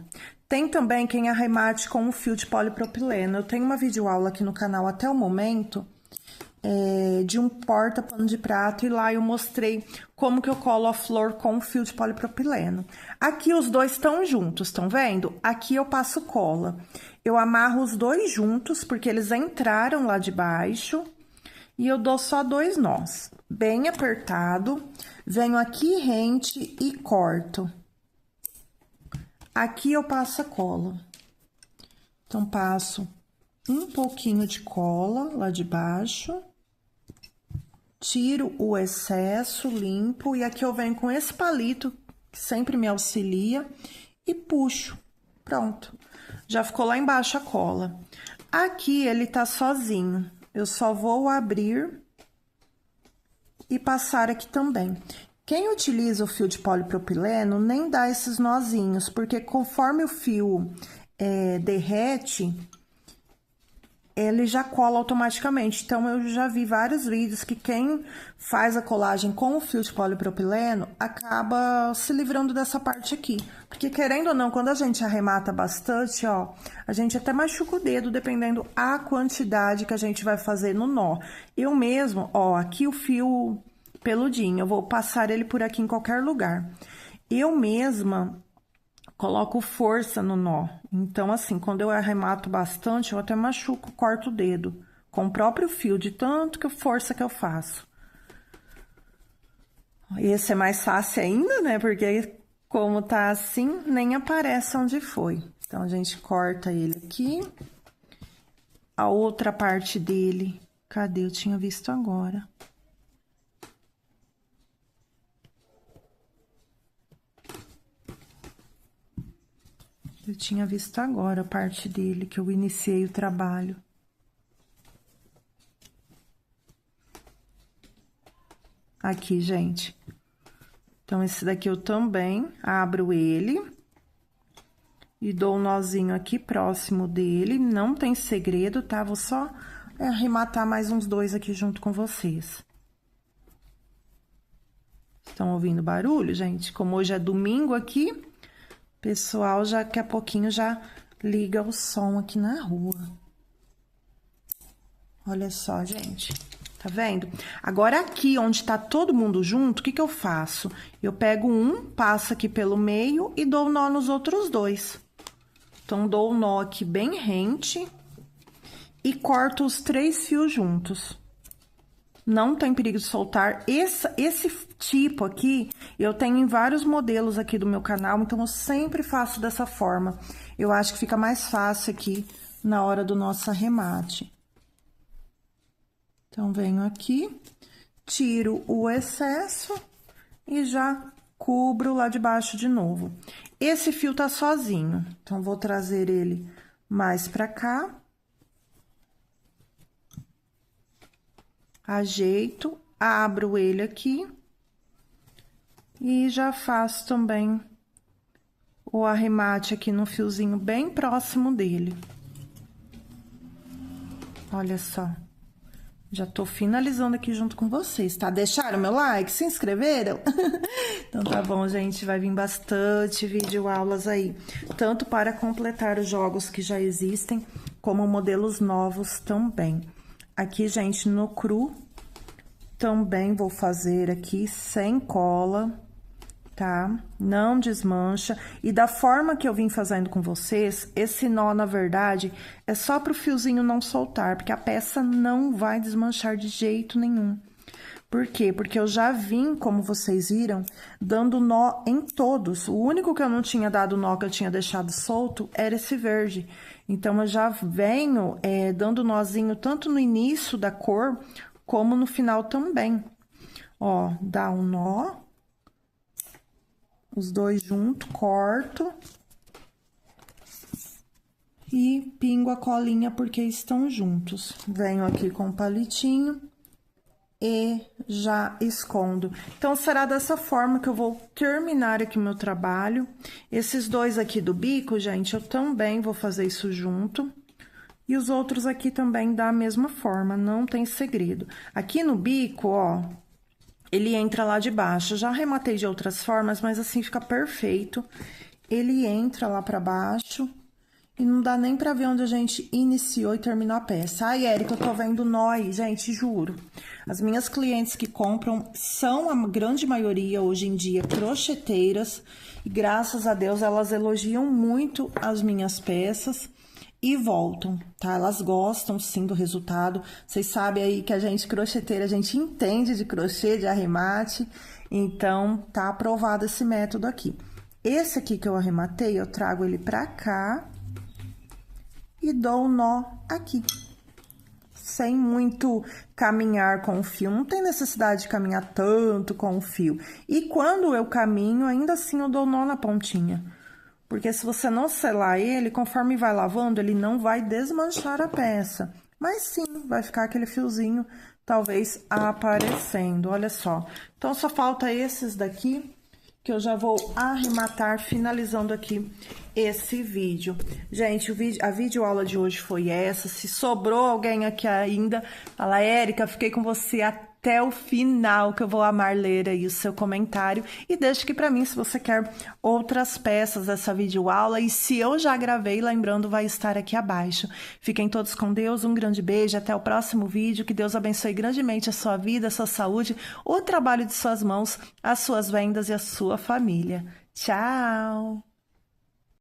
Tem também quem arremate com um fio de polipropileno. Eu tenho uma videoaula aqui no canal até o momento de um porta-pano de prato e lá eu mostrei como que eu colo a flor com fio de polipropileno. Aqui os dois estão juntos, estão vendo? Aqui eu passo cola. Eu amarro os dois juntos porque eles entraram lá de baixo. E eu dou só 2 nós, bem apertado, venho aqui rente e corto. Aqui eu passo a cola. Então, passo um pouquinho de cola lá de baixo, tiro o excesso, limpo, e aqui eu venho com esse palito, que sempre me auxilia, e puxo. Pronto, já ficou lá embaixo a cola. Aqui ele tá sozinho. Eu só vou abrir e passar aqui também. Quem utiliza o fio de polipropileno nem dá esses nozinhos, porque conforme o fio derrete, ele já cola automaticamente. Então, eu já vi vários vídeos que quem faz a colagem com o fio de polipropileno acaba se livrando dessa parte aqui. Porque, querendo ou não, quando a gente arremata bastante, ó, a gente até machuca o dedo, dependendo a quantidade que a gente vai fazer no nó. Eu mesmo, ó, aqui o fio peludinho, eu vou passar ele por aqui em qualquer lugar. Eu mesma coloco força no nó. Então, assim, quando eu arremato bastante, eu até machuco, corto o dedo com o próprio fio, de tanto que força que eu faço. Esse é mais fácil ainda, né? Porque como tá assim, nem aparece onde foi. Então, a gente corta ele aqui. A outra parte dele, cadê? Eu tinha visto agora. Eu tinha visto agora a parte dele, que eu iniciei o trabalho. Aqui, gente. Então, esse daqui eu também abro ele. E dou um nozinho aqui próximo dele. Não tem segredo, tá? Vou só arrematar mais uns 2 aqui junto com vocês. Estão ouvindo barulho, gente? Como hoje é domingo aqui... Pessoal, já daqui a pouquinho já liga o som aqui na rua. Olha só, gente. Tá vendo? Agora, aqui onde tá todo mundo junto, o que que eu faço? Eu pego passo aqui pelo meio e dou nó nos outros 2. Então, dou o nó aqui bem rente e corto os 3 fios juntos. não tem perigo de soltar. Esse tipo aqui, eu tenho em vários modelos aqui do meu canal, então eu sempre faço dessa forma. Eu acho que fica mais fácil aqui na hora do nosso arremate. Então, venho aqui, tiro o excesso e já cubro lá de baixo de novo. Esse fio tá sozinho, então vou trazer ele mais pra cá. Ajeito, abro ele aqui e já faço também o arremate aqui no fiozinho bem próximo dele. Olha só, já tô finalizando aqui junto com vocês, tá? Deixaram meu like? Se inscreveram? Então tá bom, gente, vai vir bastante vídeo aulas aí, tanto para completar os jogos que já existem, como modelos novos também. Aqui, gente, no cru, também vou fazer aqui sem cola, tá? Não desmancha. E da forma que eu vim fazendo com vocês, esse nó, na verdade, é só pro fiozinho não soltar, porque a peça não vai desmanchar de jeito nenhum. Por quê? Porque eu já vim, como vocês viram, dando nó em todos. O único que eu não tinha dado nó, que eu tinha deixado solto, era esse verde. Então, eu já venho dando nozinho tanto no início da cor, como no final também. Ó, dá um nó, os dois juntos, corto e pingo a colinha porque estão juntos. Venho aqui com o palitinho e já escondo. Então, será dessa forma que eu vou terminar aqui meu trabalho. Esses dois aqui do bico, gente, eu também vou fazer isso junto. E os outros aqui também da mesma forma, não tem segredo. Aqui no bico, ó, ele entra lá de baixo. Eu já arrematei de outras formas, mas assim fica perfeito. Ele entra lá pra baixo e não dá nem pra ver onde a gente iniciou e terminou a peça. Ai, Érica, eu tô vendo nó aí, gente, juro. As minhas clientes que compram são a grande maioria, hoje em dia, crocheteiras. E graças a Deus, elas elogiam muito as minhas peças e voltam, tá? Elas gostam, sim, do resultado. Vocês sabem aí que a gente crocheteira, a gente entende de crochê, de arremate. Então, tá aprovado esse método aqui. Esse aqui que eu arrematei, eu trago ele pra cá e dou um nó aqui. Sem muito caminhar com o fio. Não tem necessidade de caminhar tanto com o fio. E quando eu caminho, ainda assim eu dou nó na pontinha. Porque se você não selar ele, conforme vai lavando, ele não vai desmanchar a peça. Mas sim, vai ficar aquele fiozinho, talvez, aparecendo. Olha só. Então, só falta esses daqui, que eu já vou arrematar, finalizando aqui esse vídeo. Gente, a videoaula de hoje foi essa. Se sobrou alguém aqui ainda, fala, Érica, fiquei com você até o final, que eu vou amar ler aí o seu comentário. E deixa aqui pra mim se você quer outras peças dessa videoaula. E se eu já gravei, lembrando, vai estar aqui abaixo. Fiquem todos com Deus, um grande beijo, até o próximo vídeo. Que Deus abençoe grandemente a sua vida, a sua saúde, o trabalho de suas mãos, as suas vendas e a sua família. Tchau!